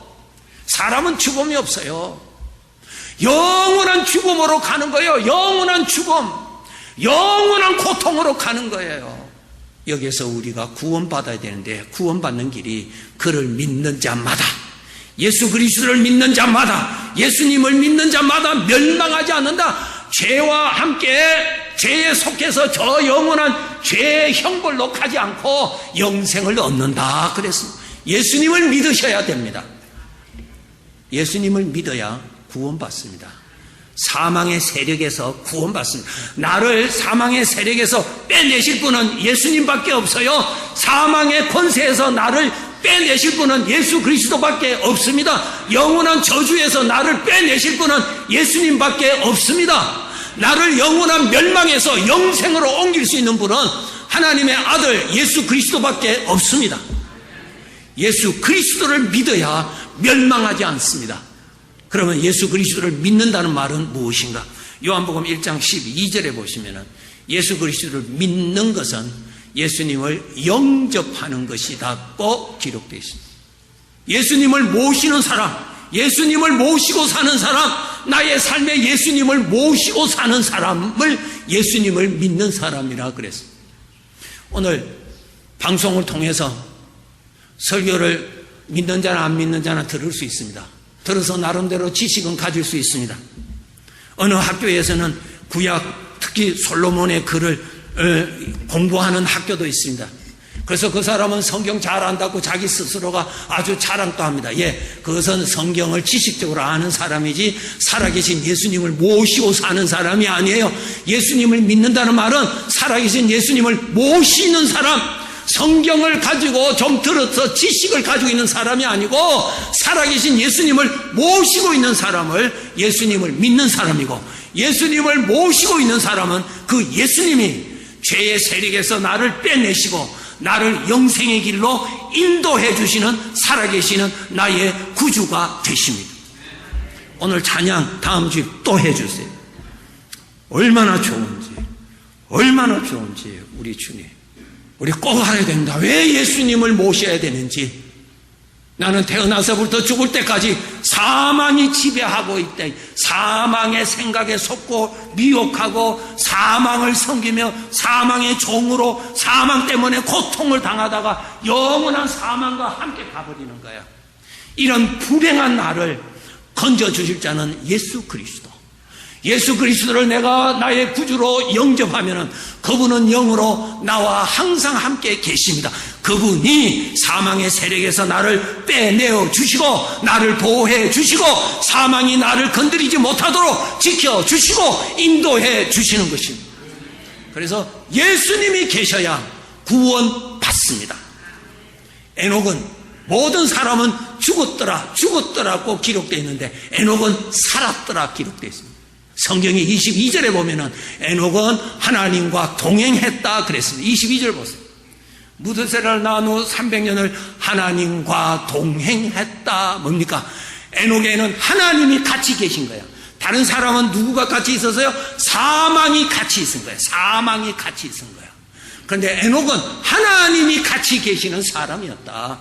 사람은 죽음이 없어요. 영원한 죽음으로 가는 거예요. 영원한 죽음, 영원한 고통으로 가는 거예요. 여기서 우리가 구원받아야 되는데, 구원받는 길이 그를 믿는 자마다, 예수 그리스도를 믿는 자마다, 예수님을 믿는 자마다 멸망하지 않는다. 죄와 함께 죄에 속해서 저 영원한 죄의 형벌로 가지 않고 영생을 얻는다 그랬습니다. 예수님을 믿으셔야 됩니다. 예수님을 믿어야 구원받습니다. 사망의 세력에서 구원받습니다. 나를 사망의 세력에서 빼내실 분은 예수님밖에 없어요. 사망의 권세에서 나를 빼내실 분은 예수 그리스도밖에 없습니다. 영원한 저주에서 나를 빼내실 분은 예수님밖에 없습니다. 나를 영원한 멸망에서 영생으로 옮길 수 있는 분은 하나님의 아들 예수 그리스도밖에 없습니다. 예수 그리스도를 믿어야 멸망하지 않습니다. 그러면 예수 그리스도를 믿는다는 말은 무엇인가? 요한복음 1장 12절에 보시면 예수 그리스도를 믿는 것은 예수님을 영접하는 것이다고 기록되어 있습니다. 예수님을 모시는 사람, 예수님을 모시고 사는 사람, 나의 삶에 예수님을 모시고 사는 사람을 예수님을 믿는 사람이라 그랬습니다. 오늘 방송을 통해서 설교를 믿는 자나 안 믿는 자나 들을 수 있습니다. 들어서 나름대로 지식은 가질 수 있습니다. 어느 학교에서는 구약, 특히 솔로몬의 글을 공부하는 학교도 있습니다. 그래서 그 사람은 성경 잘 안다고 자기 스스로가 아주 자랑도 합니다. 예, 그것은 성경을 지식적으로 아는 사람이지 살아계신 예수님을 모시고 사는 사람이 아니에요. 예수님을 믿는다는 말은 살아계신 예수님을 모시는 사람, 성경을 가지고 좀 들어서 지식을 가지고 있는 사람이 아니고 살아계신 예수님을 모시고 있는 사람을 예수님을 믿는 사람이고, 예수님을 모시고 있는 사람은 그 예수님이 죄의 세력에서 나를 빼내시고 나를 영생의 길로 인도해 주시는 살아계시는 나의 구주가 되십니다. 오늘 찬양 다음 주에 또 해주세요. 얼마나 좋은지, 얼마나 좋은지 우리 주님. 우리 꼭 알아야 된다. 왜 예수님을 모셔야 되는지. 나는 태어나서부터 죽을 때까지 사망이 지배하고 있다. 사망의 생각에 속고 미혹하고 사망을 섬기며 사망의 종으로 사망 때문에 고통을 당하다가 영원한 사망과 함께 가버리는 거야. 이런 불행한 나를 건져주실 자는 예수 그리스도. 예수 그리스도를 내가 나의 구주로 영접하면 그분은 영으로 나와 항상 함께 계십니다. 그분이 사망의 세력에서 나를 빼내어 주시고 나를 보호해 주시고 사망이 나를 건드리지 못하도록 지켜 주시고 인도해 주시는 것입니다. 그래서 예수님이 계셔야 구원 받습니다. 에녹은 모든 사람은 죽었더라고 기록되어 있는데 에녹은 살았더라 기록되어 있습니다. 성경이 22절에 보면은 에녹은 하나님과 동행했다 그랬습니다. 22절 보세요. 무드셀라를 낳은 후 300년을 하나님과 동행했다. 뭡니까? 에녹에는 하나님이 같이 계신 거예요. 다른 사람은 누구가 같이 있었어요? 사망이 같이 있은 거예요. 사망이 같이 있은 거예요. 그런데 에녹은 하나님이 같이 계시는 사람이었다.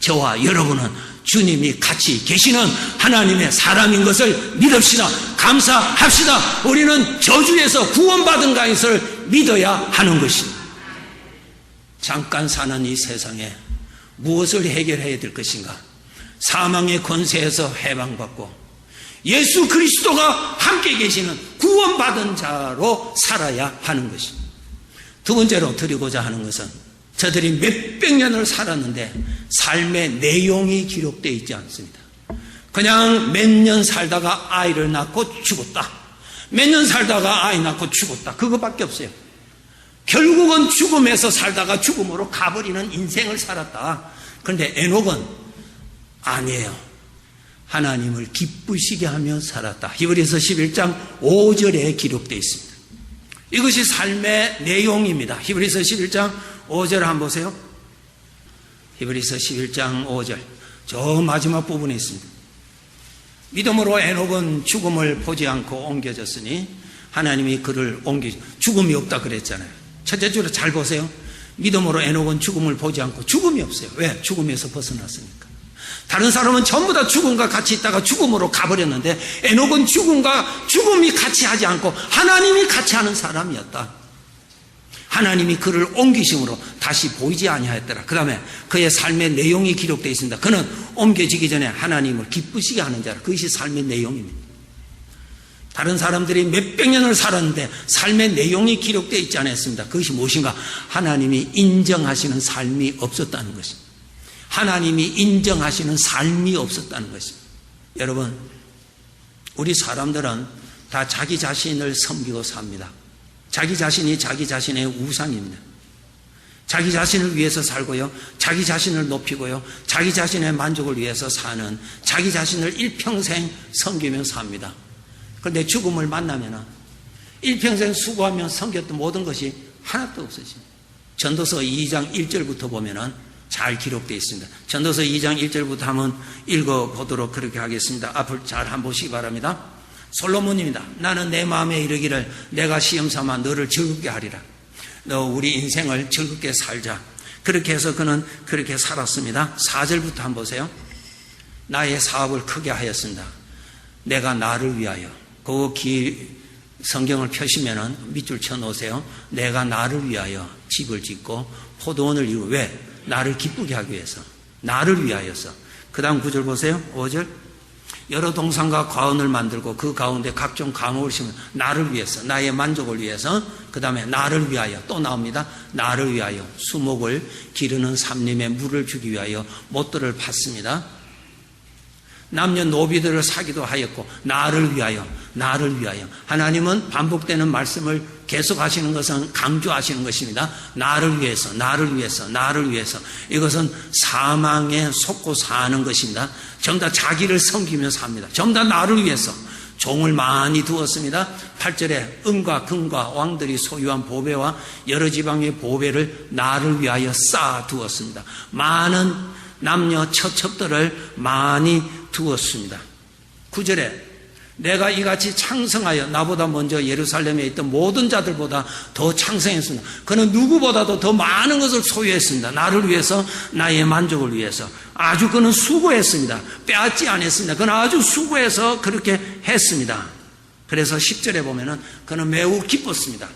저와 여러분은 주님이 같이 계시는 하나님의 사람인 것을 믿읍시다. 감사합시다. 우리는 저주에서 구원받은 것을 믿어야 하는 것입니다. 잠깐 사는 이 세상에 무엇을 해결해야 될 것인가? 사망의 권세에서 해방받고 예수 그리스도가 함께 계시는 구원받은 자로 살아야 하는 것입니다. 두 번째로 드리고자 하는 것은 저들이 몇백 년을 살았는데 삶의 내용이 기록되어 있지 않습니다. 그냥 몇 년 살다가 아이를 낳고 죽었다. 몇 년 살다가 아이 낳고 죽었다. 그것밖에 없어요. 결국은 죽음에서 살다가 죽음으로 가버리는 인생을 살았다. 그런데 에녹은 아니에요. 하나님을 기쁘시게 하며 살았다. 히브리서 11장 5절에 기록되어 있습니다. 이것이 삶의 내용입니다. 히브리서 11장 5절 한번 보세요. 히브리서 11장 5절 저 마지막 부분에 있습니다. 믿음으로 에녹은 죽음을 보지 않고 옮겨졌으니 하나님이 그를 죽음이 없다 그랬잖아요. 첫째 줄을 잘 보세요. 믿음으로 에녹은 죽음을 보지 않고 죽음이 없어요. 왜? 죽음에서 벗어났으니까. 다른 사람은 전부 다 죽음과 같이 있다가 죽음으로 가버렸는데 에녹은 죽음이 같이 하지 않고 하나님이 같이 하는 사람이었다. 하나님이 그를 옮기심으로 다시 보이지 아니하였더라. 그 다음에 그의 삶의 내용이 기록되어 있습니다. 그는 옮겨지기 전에 하나님을 기쁘시게 하는 자라. 그것이 삶의 내용입니다. 다른 사람들이 몇백 년을 살았는데 삶의 내용이 기록되어 있지 않았습니다. 그것이 무엇인가? 하나님이 인정하시는 삶이 없었다는 것입니다. 하나님이 인정하시는 삶이 없었다는 것입니다. 여러분, 우리 사람들은 다 자기 자신을 섬기고 삽니다. 자기 자신이 자기 자신의 우상입니다. 자기 자신을 위해서 살고요, 자기 자신을 높이고요, 자기 자신의 만족을 위해서 사는, 자기 자신을 일평생 섬기며 삽니다. 그런데 죽음을 만나면 일평생 수고하며 섬겼던 모든 것이 하나도 없어집니다. 전도서 2장 1절부터 보면 잘 기록되어 있습니다. 전도서 2장 1절부터 한번 읽어보도록 그렇게 하겠습니다. 앞을 잘 한번 보시기 바랍니다. 솔로몬입니다. 나는 내 마음에 이르기를 내가 시험삼아 너를 즐겁게 하리라. 너 우리 인생을 즐겁게 살자. 그렇게 해서 그는 그렇게 살았습니다. 4절부터 한번 보세요. 나의 사업을 크게 하였습니다. 내가 나를 위하여. 그 성경을 펴시면은 밑줄 쳐놓으세요. 내가 나를 위하여 집을 짓고 포도원을 이루고. 왜? 나를 기쁘게 하기 위해서. 나를 위하여서. 그 다음 9절 보세요. 5절. 여러 동산과 과원을 만들고 그 가운데 각종 강옥을 심은. 나를 위해서, 나의 만족을 위해서. 그 다음에 나를 위하여 또 나옵니다. 나를 위하여 수목을 기르는 삼림에 물을 주기 위하여 못들을 팠습니다. 남녀노비들을 사기도 하였고. 나를 위하여, 나를 위하여. 하나님은 반복되는 말씀을 계속하시는 것은 강조하시는 것입니다. 나를 위해서, 나를 위해서, 나를 위해서. 이것은 사망에 속고 사는 것입니다. 전부 다 자기를 섬기며 삽니다. 전부 다 나를 위해서. 종을 많이 두었습니다. 8절에 은과 금과 왕들이 소유한 보배와 여러 지방의 보배를 나를 위하여 쌓아 두었습니다. 많은 남녀 처첩들을 많이 두었습니다. 9절에 내가 이같이 창성하여 나보다 먼저 예루살렘에 있던 모든 자들보다 더 창성했습니다. 그는 누구보다도 더 많은 것을 소유했습니다. 나를 위해서, 나의 만족을 위해서. 아주 그는 수고했습니다. 빼앗지 않았습니다. 그는 아주 수고해서 그렇게 했습니다. 그래서 10절에 보면은 그는 매우 기뻤습니다.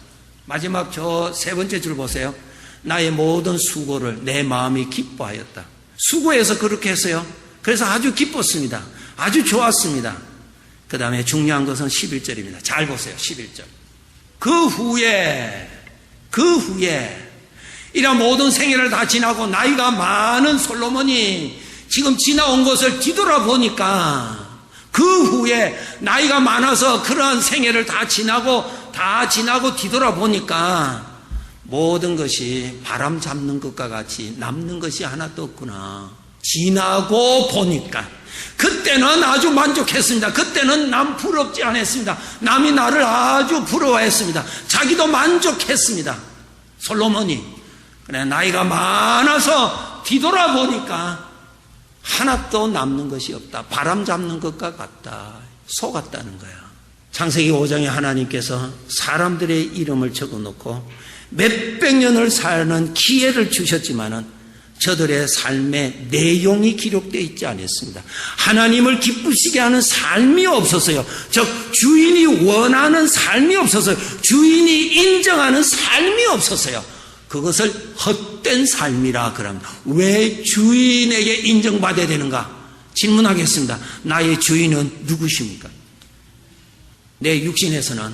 마지막 저 세 번째 줄 보세요. 나의 모든 수고를 내 마음이 기뻐하였다. 수고해서 그렇게 했어요. 그래서 아주 기뻤습니다. 아주 좋았습니다. 그 다음에 중요한 것은 11절입니다. 잘 보세요. 11절. 그 후에 이런 모든 생애를 다 지나고 나이가 많은 솔로몬이 지금 지나온 것을 뒤돌아보니까 그 후에 나이가 많아서 그러한 생애를 다 지나고 뒤돌아보니까 모든 것이 바람 잡는 것과 같이 남는 것이 하나도 없구나. 지나고 보니까 그때는 아주 만족했습니다. 그때는 남 부럽지 않았습니다. 남이 나를 아주 부러워했습니다. 자기도 만족했습니다. 솔로몬이. 그래, 나이가 많아서 뒤돌아보니까 하나도 남는 것이 없다. 바람 잡는 것과 같다. 속았다는 거야. 창세기 5장에 하나님께서 사람들의 이름을 적어놓고 몇백 년을 사는 기회를 주셨지만은 저들의 삶의 내용이 기록되어 있지 않았습니다. 하나님을 기쁘시게 하는 삶이 없었어요. 즉 주인이 원하는 삶이 없었어요. 주인이 인정하는 삶이 없었어요. 그것을 헛된 삶이라 그럽니다. 왜 주인에게 인정받아야 되는가? 질문하겠습니다. 나의 주인은 누구십니까? 내 육신에서는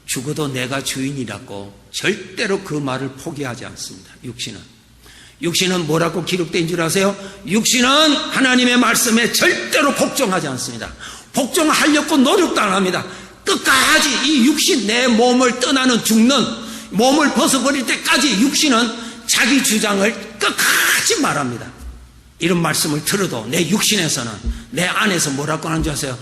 죽어도 내가 주인이라고 절대로 그 말을 포기하지 않습니다. 육신은 뭐라고 기록된 줄 아세요? 육신은 하나님의 말씀에 절대로 복종하지 않습니다. 복종하려고 노력도 안 합니다. 끝까지 이 육신, 내 몸을 떠나는 죽는 몸을 벗어버릴 때까지 육신은 자기 주장을 끝까지 말합니다. 이런 말씀을 들어도 내 육신에서는, 내 안에서 뭐라고 하는 줄 아세요?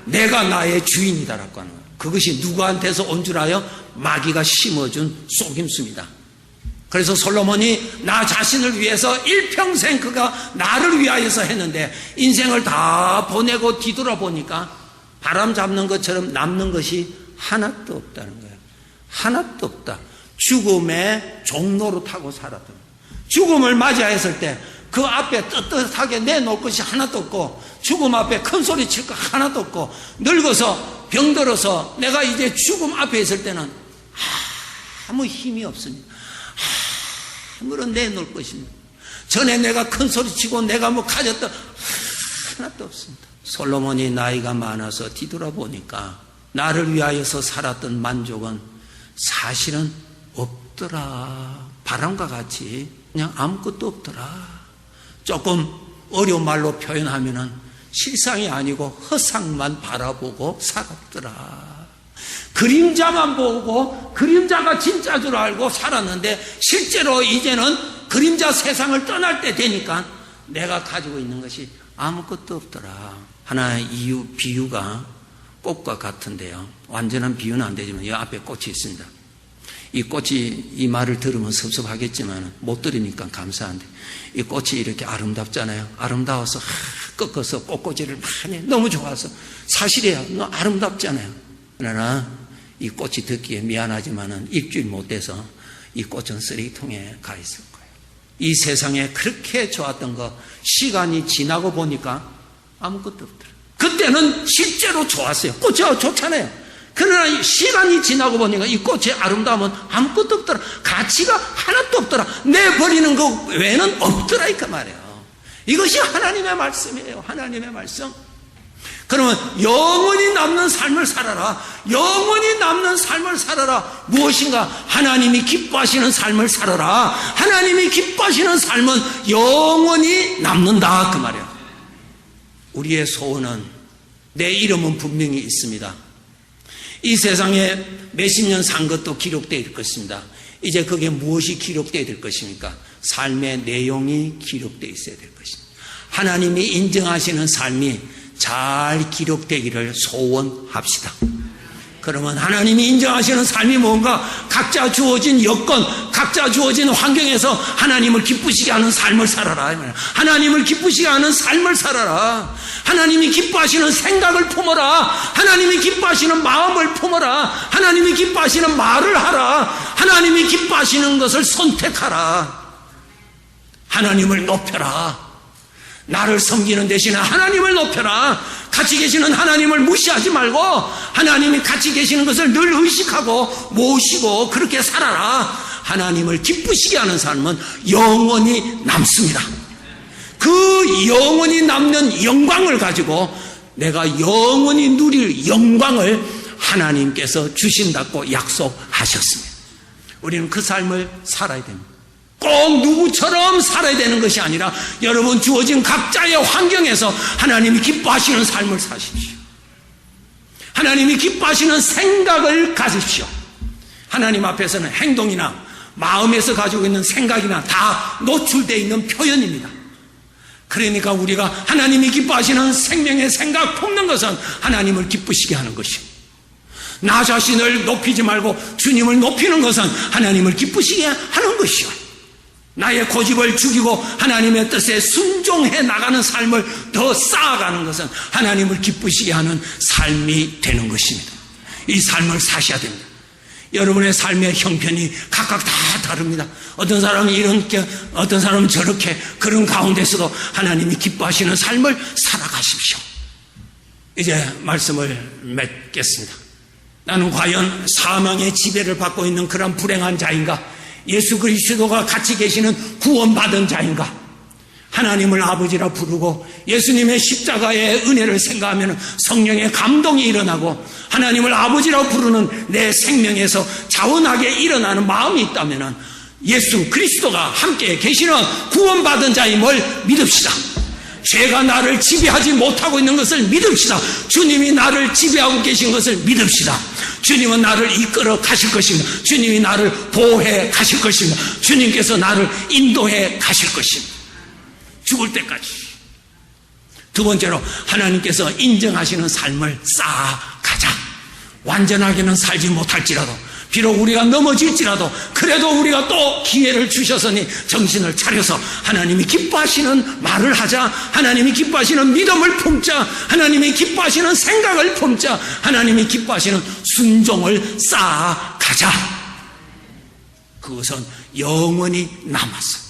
내가 나의 주인이다라고 하는 거예요. 그것이 누구한테서 온 줄 아요? 마귀가 심어준 속임수입니다. 그래서 솔로몬이 나 자신을 위해서 일평생 그가 나를 위하여서 했는데 인생을 다 보내고 뒤돌아보니까 바람 잡는 것처럼 남는 것이 하나도 없다는 거예요. 하나도 없다. 죽음의 종로로 타고 살았던 거예요. 죽음을 맞이했을 때 그 앞에 떳떳하게 내놓을 것이 하나도 없고, 죽음 앞에 큰 소리 칠 거 하나도 없고, 늙어서 병들어서 내가 이제 죽음 앞에 있을 때는 아무 힘이 없습니다. 아무런 내놓을 것입니다. 전에 내가 큰 소리 치고 내가 뭐 가졌던 하나도 없습니다. 솔로몬이 나이가 많아서 뒤돌아보니까 나를 위하여서 살았던 만족은 사실은 없더라. 바람과 같이 그냥 아무것도 없더라. 조금 어려운 말로 표현하면은 실상이 아니고 허상만 바라보고 살았더라. 그림자만 보고 그림자가 진짜 줄 알고 살았는데 실제로 이제는 그림자 세상을 떠날 때 되니까 내가 가지고 있는 것이 아무것도 없더라. 하나의 비유가 꽃과 같은데요. 완전한 비유는 안 되지만 이 앞에 꽃이 있습니다. 이 꽃이, 이 말을 들으면 섭섭하겠지만 못 들으니까 감사한데, 이 꽃이 이렇게 아름답잖아요. 아름다워서 꺾어서 꽃꽂이를 많이 해. 너무 좋아서 사실이에요. 너무 아름답잖아요. 그러나 이 꽃이 듣기에 미안하지만은 일주일 못 돼서 이 꽃은 쓰레기통에 가 있을 거예요. 이 세상에 그렇게 좋았던 거 시간이 지나고 보니까 아무것도 없더라. 그때는 실제로 좋았어요. 꽃이 좋잖아요. 그러나 시간이 지나고 보니까 이 꽃의 아름다움은 아무것도 없더라. 가치가 하나도 없더라. 내버리는 것 외에는 없더라 이까 말이에요. 이것이 하나님의 말씀이에요. 하나님의 말씀. 그러면 영원히 남는 삶을 살아라. 영원히 남는 삶을 살아라. 무엇인가? 하나님이 기뻐하시는 삶을 살아라. 하나님이 기뻐하시는 삶은 영원히 남는다 그 말이에요. 우리의 소원은, 내 이름은 분명히 있습니다. 이 세상에 몇십 년 산 것도 기록되어 있을 것입니다. 이제 그게 무엇이 기록되어야 될 것입니까? 삶의 내용이 기록되어 있어야 될 것입니다. 하나님이 인정하시는 삶이 잘 기록되기를 소원합시다. 그러면 하나님이 인정하시는 삶이 뭔가? 각자 주어진 여건, 각자 주어진 환경에서 하나님을 기쁘시게 하는 삶을 살아라. 하나님을 기쁘시게 하는 삶을 살아라. 하나님이 기뻐하시는 생각을 품어라. 하나님이 기뻐하시는 마음을 품어라. 하나님이 기뻐하시는 말을 하라. 하나님이 기뻐하시는 것을 선택하라. 하나님을 높여라. 나를 섬기는 대신에 하나님을 높여라. 같이 계시는 하나님을 무시하지 말고 하나님이 같이 계시는 것을 늘 의식하고 모시고 그렇게 살아라. 하나님을 기쁘시게 하는 삶은 영원히 남습니다. 그 영원히 남는 영광을 가지고 내가 영원히 누릴 영광을 하나님께서 주신다고 약속하셨습니다. 우리는 그 삶을 살아야 됩니다. 꼭 누구처럼 살아야 되는 것이 아니라 여러분 주어진 각자의 환경에서 하나님이 기뻐하시는 삶을 사십시오. 하나님이 기뻐하시는 생각을 가지십시오. 하나님 앞에서는 행동이나 마음에서 가지고 있는 생각이나 다 노출되어 있는 표현입니다. 그러니까 우리가 하나님이 기뻐하시는 생명의 생각 품는 것은 하나님을 기쁘시게 하는 것이고, 나 자신을 높이지 말고 주님을 높이는 것은 하나님을 기쁘시게 하는 것이요, 나의 고집을 죽이고 하나님의 뜻에 순종해 나가는 삶을 더 쌓아가는 것은 하나님을 기쁘시게 하는 삶이 되는 것입니다. 이 삶을 사셔야 됩니다. 여러분의 삶의 형편이 각각 다 다릅니다. 어떤 사람은 이렇게, 어떤 사람은 저렇게, 그런 가운데서도 하나님이 기뻐하시는 삶을 살아가십시오. 이제 말씀을 맺겠습니다. 나는 과연 사망의 지배를 받고 있는 그런 불행한 자인가? 예수 그리스도가 같이 계시는 구원받은 자인가? 하나님을 아버지라 부르고 예수님의 십자가의 은혜를 생각하면 성령의 감동이 일어나고 하나님을 아버지라 부르는 내 생명에서 자원하게 일어나는 마음이 있다면 예수 그리스도가 함께 계시는 구원받은 자임을 믿읍시다. 죄가 나를 지배하지 못하고 있는 것을 믿읍시다. 주님이 나를 지배하고 계신 것을 믿읍시다. 주님은 나를 이끌어 가실 것입니다. 주님이 나를 보호해 가실 것입니다. 주님께서 나를 인도해 가실 것입니다. 죽을 때까지. 두 번째로 하나님께서 인정하시는 삶을 쌓아가자. 완전하게는 살지 못할지라도 비록 우리가 넘어질지라도 그래도 우리가 또 기회를 주셨으니 정신을 차려서 하나님이 기뻐하시는 말을 하자. 하나님이 기뻐하시는 믿음을 품자. 하나님이 기뻐하시는 생각을 품자. 하나님이 기뻐하시는 순종을 쌓아가자. 그것은 영원히 남았어.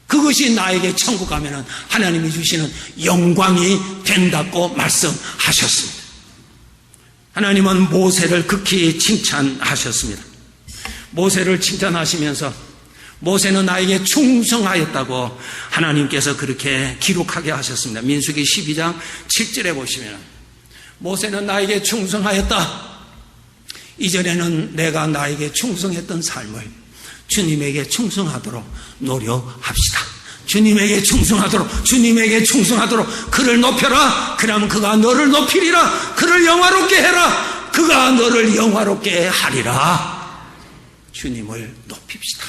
그것이 나에게 천국 가면은 하나님이 주시는 영광이 된다고 말씀하셨습니다. 하나님은 모세를 극히 칭찬하셨습니다. 모세를 칭찬하시면서 모세는 나에게 충성하였다고 하나님께서 그렇게 기록하게 하셨습니다. 민수기 12장 7절에 보시면 모세는 나에게 충성하였다. 이전에는 내가 나에게 충성했던 삶을 주님에게 충성하도록 노력합시다. 주님에게 충성하도록 그를 높여라. 그러면 그가 너를 높이리라. 그를 영화롭게 해라. 그가 너를 영화롭게 하리라. 주님을 높입시다.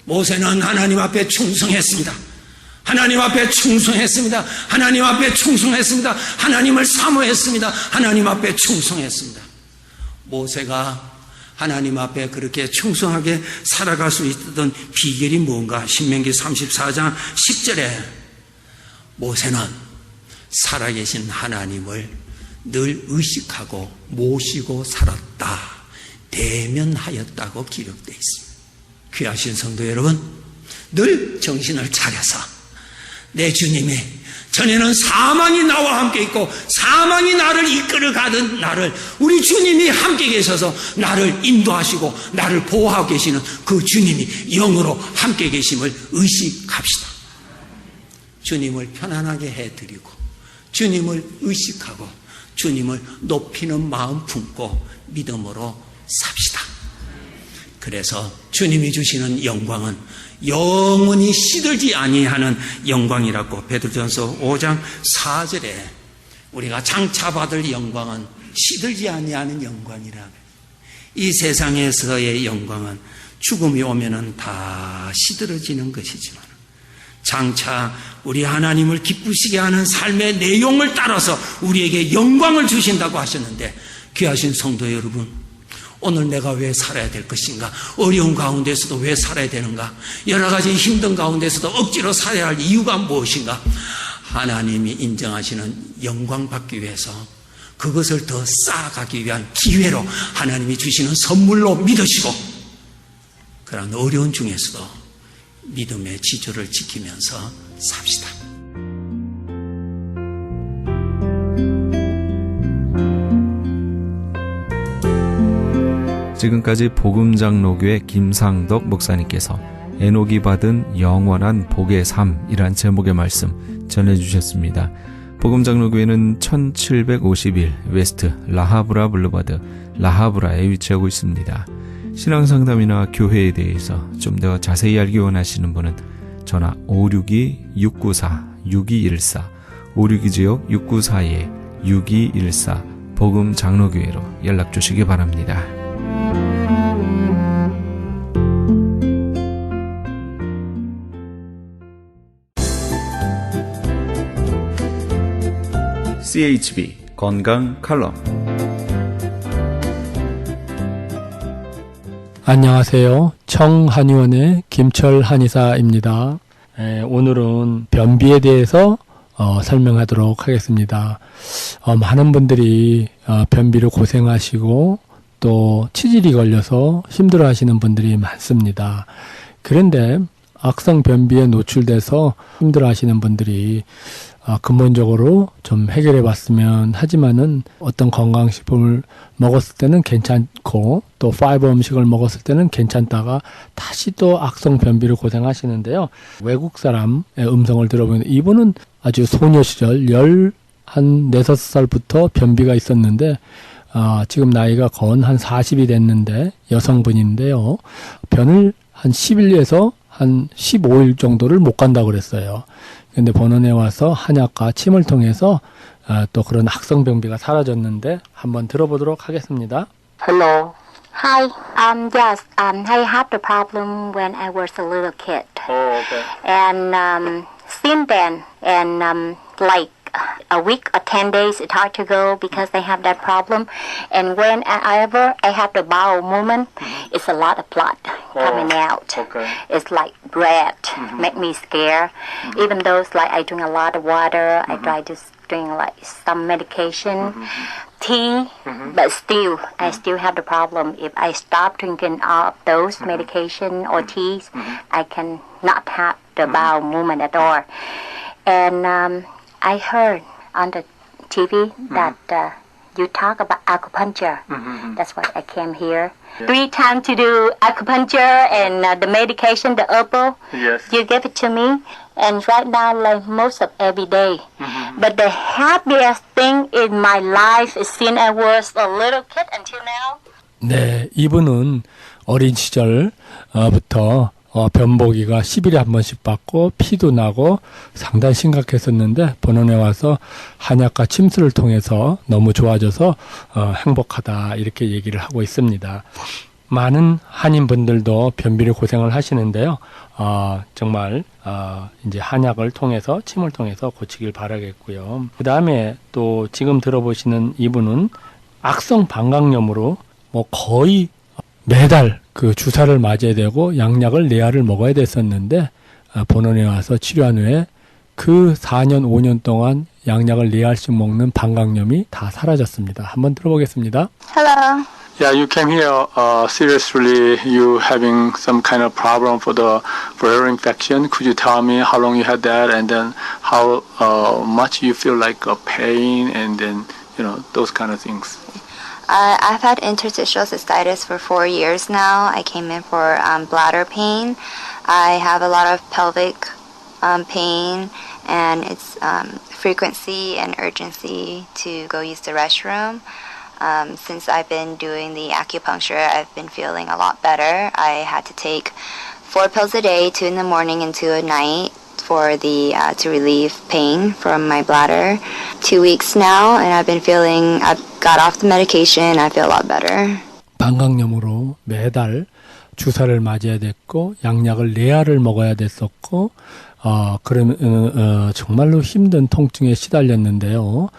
모세는 하나님 앞에 충성했습니다. 하나님 앞에 충성했습니다. 하나님을 사모했습니다. 하나님 앞에 충성했습니다. 모세가 하나님 앞에 그렇게 충성하게 살아갈 수 있었던 비결이 뭔가? 신명기 34장 10절에 모세는 살아계신 하나님을 늘 의식하고 모시고 살았다. 대면하였다고 기록되어 있습니다. 귀하신 성도 여러분, 늘 정신을 차려서 내 주님이 전에는 사망이 나와 함께 있고 사망이 나를 이끌어가던 나를 우리 주님이 함께 계셔서 나를 인도하시고 나를 보호하고 계시는 그 주님이 영으로 함께 계심을 의식합시다. 주님을 편안하게 해드리고 주님을 의식하고 주님을 높이는 마음 품고 믿음으로 삽시다. 그래서 주님이 주시는 영광은 영원히 시들지 아니하는 영광이라고 베드로전서 5장 4절에 우리가 장차 받을 영광은 시들지 아니하는 영광이라. 이 세상에서의 영광은 죽음이 오면은 다 시들어지는 것이지만 장차 우리 하나님을 기쁘시게 하는 삶의 내용을 따라서 우리에게 영광을 주신다고 하셨는데, 귀하신 성도 여러분, 오늘 내가 왜 살아야 될 것인가? 어려운 가운데서도 왜 살아야 되는가? 여러 가지 힘든 가운데서도 억지로 살아야 할 이유가 무엇인가? 하나님이 인정하시는 영광 받기 위해서 그것을 더 쌓아가기 위한 기회로 하나님이 주시는 선물로 믿으시고, 그런 어려운 중에서도 믿음의 지조를 지키면서 삽시다. 지금까지 복음장로교회 김상덕 목사님께서 에녹이 받은 영원한 복의 삶이란 제목의 말씀 전해주셨습니다. 복음장로교회는 1751 웨스트 라하브라 블루바드 라하브라에 위치하고 있습니다. 신앙상담이나 교회에 대해서 좀 더 자세히 알기 원하시는 분은 전화 562-694-6214 562지역 694-6214 복음장로교회로 연락주시기 바랍니다. CHB 건강 칼럼. 안녕하세요. 청한의원의 김철 한의사입니다. 오늘은 변비에 대해서 설명하도록 하겠습니다. 많은 분들이 변비로 고생하시고 또 치질이 걸려서 힘들어하시는 분들이 많습니다. 그런데 악성 변비에 노출돼서 힘들어하시는 분들이 근본적으로 좀 해결해 봤으면 하지만은 어떤 건강식품을 먹었을 때는 괜찮고 또 파이버 음식을 먹었을 때는 괜찮다가 다시 또 악성 변비로 고생하시는데요. 외국 사람의 음성을 들어보면 이분은 아주 소녀 시절 14~5살부터 변비가 있었는데 지금 나이가 거의 한 40이 됐는데 여성분인데요. 변을 한 10일에서 한 15일 정도를 못 간다고 그랬어요. 근데 본원에 와서 한약과 침을 통해서 또 그런 악성 변비가 사라졌는데 한번 들어보도록 하겠습니다. Hello. Hi. Yes. I had the problem when I was a little kid. Oh, okay. And since then, and like a week or 10 days, it's hard to go because I have that problem. And whenever I have the bowel movement, it's a lot of blood coming out. Okay. It's like red, make me scared. Even though it's like I drink a lot of water, I try to drink like some medication, tea, but still, I still have the problem. If I stop drinking all of those medication or teas, I can not have the bowel movement at all. And I heard on the TV that you talk about acupuncture. That's why I came here. 3 times to do acupuncture and the medication, the herbal. Yes. You give it to me. And right now, like most of every day. But the happiest thing in my life is since I was a little kid until now. 네, 이분은 어린 시절부터 변보기가 10일에 한 번씩 받고 피도 나고 상당히 심각했었는데 본원에 와서 한약과 침수를 통해서 너무 좋아져서 행복하다 이렇게 얘기를 하고 있습니다. 많은 한인분들도 변비로 고생을 하시는데요. 정말 이제 한약을 통해서 침을 통해서 고치길 바라겠고요. 그 다음에 또 지금 들어보시는 이분은 악성 방광염으로 뭐 거의 매달 그 주사를 맞아야 되고 양약을 4알을 먹어야 됐었는데 본원에 와서 치료한 후에 그 4년, 5년 동안 양약을 4알씩 먹는 방광염이 다 사라졌습니다. 한번 들어보겠습니다. Hello. Yeah, you came here seriously. You having some kind of problem for ear infection. Could you tell me how long you had that, and then how much you feel like pain, and then those kind of things. I've had interstitial cystitis for 4 years now. I came in for bladder pain. I have a lot of pelvic pain, and it's frequency and urgency to go use the restroom. Since I've been doing the acupuncture, I've been feeling a lot better. I had to take 4 pills a day, 2 in the morning and 2 at night, for the to relieve pain from my bladder. 2 weeks now, and I've got off the medication. I feel a lot better. 방광염으로 매달 주사를 맞아야 됐고 양약을 4알을 먹어야 됐었고 그러면 정말로 힘든 통증에 시달렸는데요.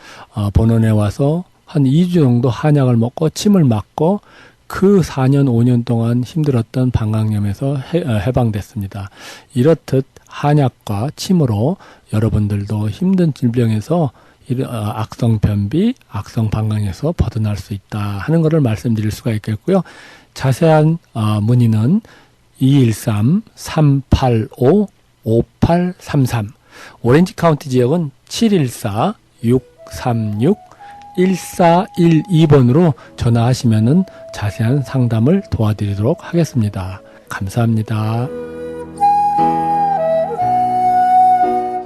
본원에 와서 한 2주 정도 한약을 먹고 침을 맞고 그 4년, 5년 동안 힘들었던 방광염에서 해방됐습니다. 이렇듯 한약과 침으로 여러분들도 힘든 질병에서 악성 변비, 악성 방광에서 벗어날 수 있다 하는 것을 말씀드릴 수가 있겠고요. 자세한 문의는 213-385-5833 오렌지 카운티 지역은 714-636-1412번으로 전화하시면은 자세한 상담을 도와드리도록 하겠습니다. 감사합니다.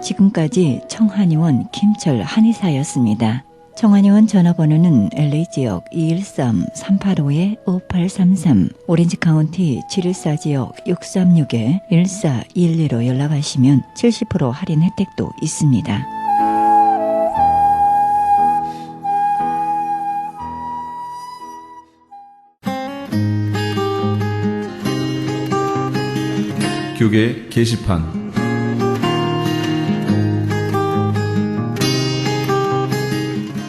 지금까지 청한의원 김철 한의사였습니다. 청한의원 전화번호는 LA지역 213-385-5833, 오렌지 카운티 714지역 636-1412로 연락하시면 70% 할인 혜택도 있습니다. 교계 게시판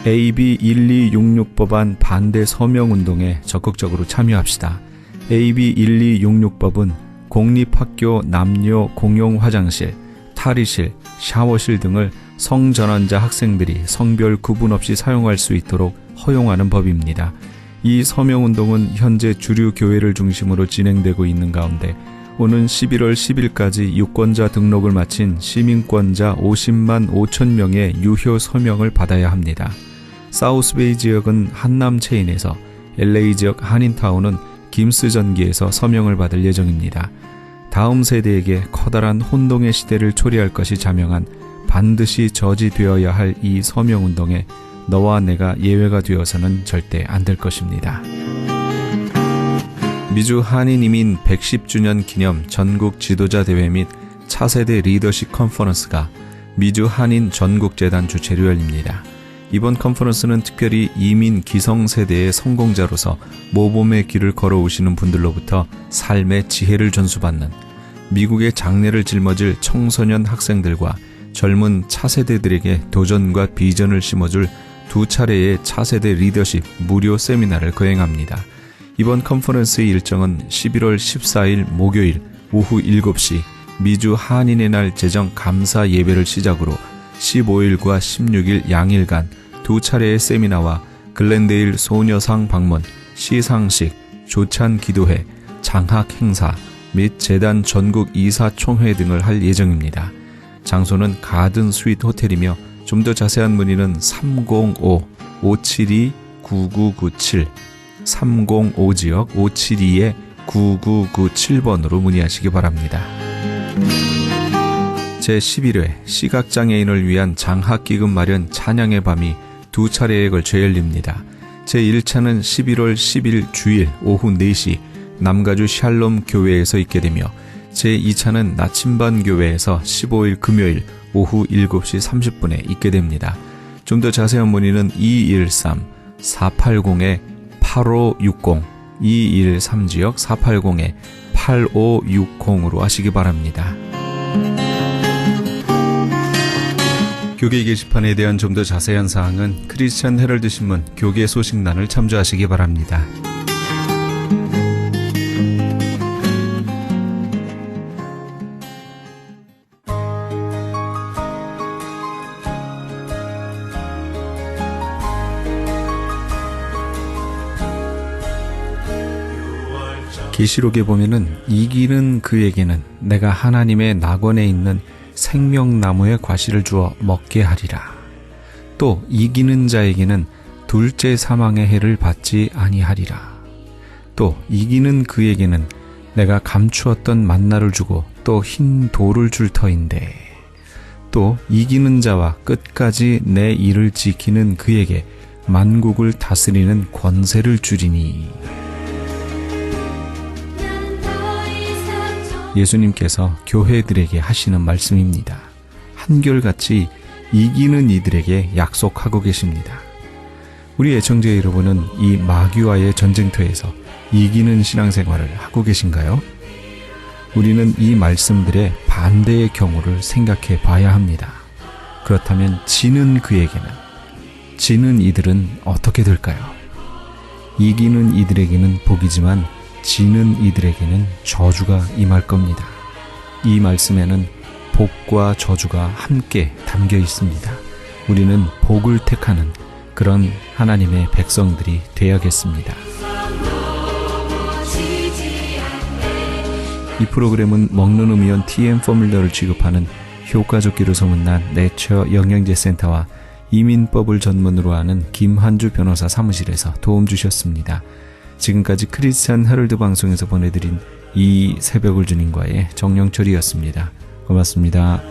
AB 1266법안 반대 서명운동에 적극적으로 참여합시다. AB 1266법은 공립학교 남녀 공용 화장실, 탈의실, 샤워실 등을 성전환자 학생들이 성별 구분 없이 사용할 수 있도록 허용하는 법입니다. 이 서명운동은 현재 주류 교회를 중심으로 진행되고 있는 가운데 오는 11월 10일까지 유권자 등록을 마친 시민권자 50만 5천 명의 유효 서명을 받아야 합니다. 사우스베이 지역은 한남 체인에서, LA 지역 한인타운은 김스 전기에서 서명을 받을 예정입니다. 다음 세대에게 커다란 혼동의 시대를 초래할 것이 자명한 반드시 저지되어야 할 이 서명운동에 너와 내가 예외가 되어서는 절대 안 될 것입니다. 미주 한인이민 110주년 기념 전국 지도자 대회 및 차세대 리더십 컨퍼런스가 미주 한인 전국재단 주최로 열립니다. 이번 컨퍼런스는 특별히 이민 기성세대의 성공자로서 모범의 길을 걸어오시는 분들로부터 삶의 지혜를 전수받는, 미국의 장래를 짊어질 청소년 학생들과 젊은 차세대들에게 도전과 비전을 심어줄 두 차례의 차세대 리더십 무료 세미나를 거행합니다. 이번 컨퍼런스의 일정은 11월 14일 목요일 오후 7시 미주 한인의 날 제정 감사 예배를 시작으로 15일과 16일 양일간 두 차례의 세미나와 글렌데일 소녀상 방문, 시상식, 조찬 기도회, 장학 행사 및 재단 전국 이사 총회 등을 할 예정입니다. 장소는 가든 스윗 호텔이며 좀 더 자세한 문의는 305-572-9997 305지역 572-9997번으로 문의하시기 바랍니다. 제11회 시각장애인을 위한 장학기금 마련 찬양의 밤이 두 차례에 걸쳐 열립니다. 제1차는 11월 10일 주일 오후 4시 남가주 샬롬 교회에서 있게 되며 제2차는 나침반 교회에서 15일 금요일 오후 7시 30분에 있게 됩니다. 좀 더 자세한 문의는 213-480-8560 213지역 480-8560으로 하시기 바랍니다. 교계 게시판에 대한 좀 더 자세한 사항은 크리스천 헤럴드 신문 교계 소식란을 참조하시기 바랍니다. 계시록에 보면은 이기는 그에게는 내가 하나님의 낙원에 있는 생명나무의 과실을 주어 먹게 하리라. 또 이기는 자에게는 둘째 사망의 해를 받지 아니하리라. 또 이기는 그에게는 내가 감추었던 만나를 주고 또 흰 돌을 줄 터인데, 또 이기는 자와 끝까지 내 일을 지키는 그에게 만국을 다스리는 권세를 주리니. 예수님께서 교회들에게 하시는 말씀입니다. 한결같이 이기는 이들에게 약속하고 계십니다. 우리 애청자 여러분은 이 마귀와의 전쟁터에서 이기는 신앙생활을 하고 계신가요? 우리는 이 말씀들의 반대의 경우를 생각해 봐야 합니다. 그렇다면 지는 이들은 어떻게 될까요? 이기는 이들에게는 복이지만 지는 이들에게는 저주가 임할 겁니다. 이 말씀에는 복과 저주가 함께 담겨 있습니다. 우리는 복을 택하는 그런 하나님의 백성들이 되어야겠습니다. 이 프로그램은 먹는 음이온 TM 포뮬러를 취급하는 효과좋기로 소문난 내처 영양제 센터와 이민법을 전문으로 하는 김한주 변호사 사무실에서 도움 주셨습니다. 지금까지 크리스찬 헤럴드 방송에서 보내드린 이 새벽을 주님과의 정영철이었습니다. 고맙습니다.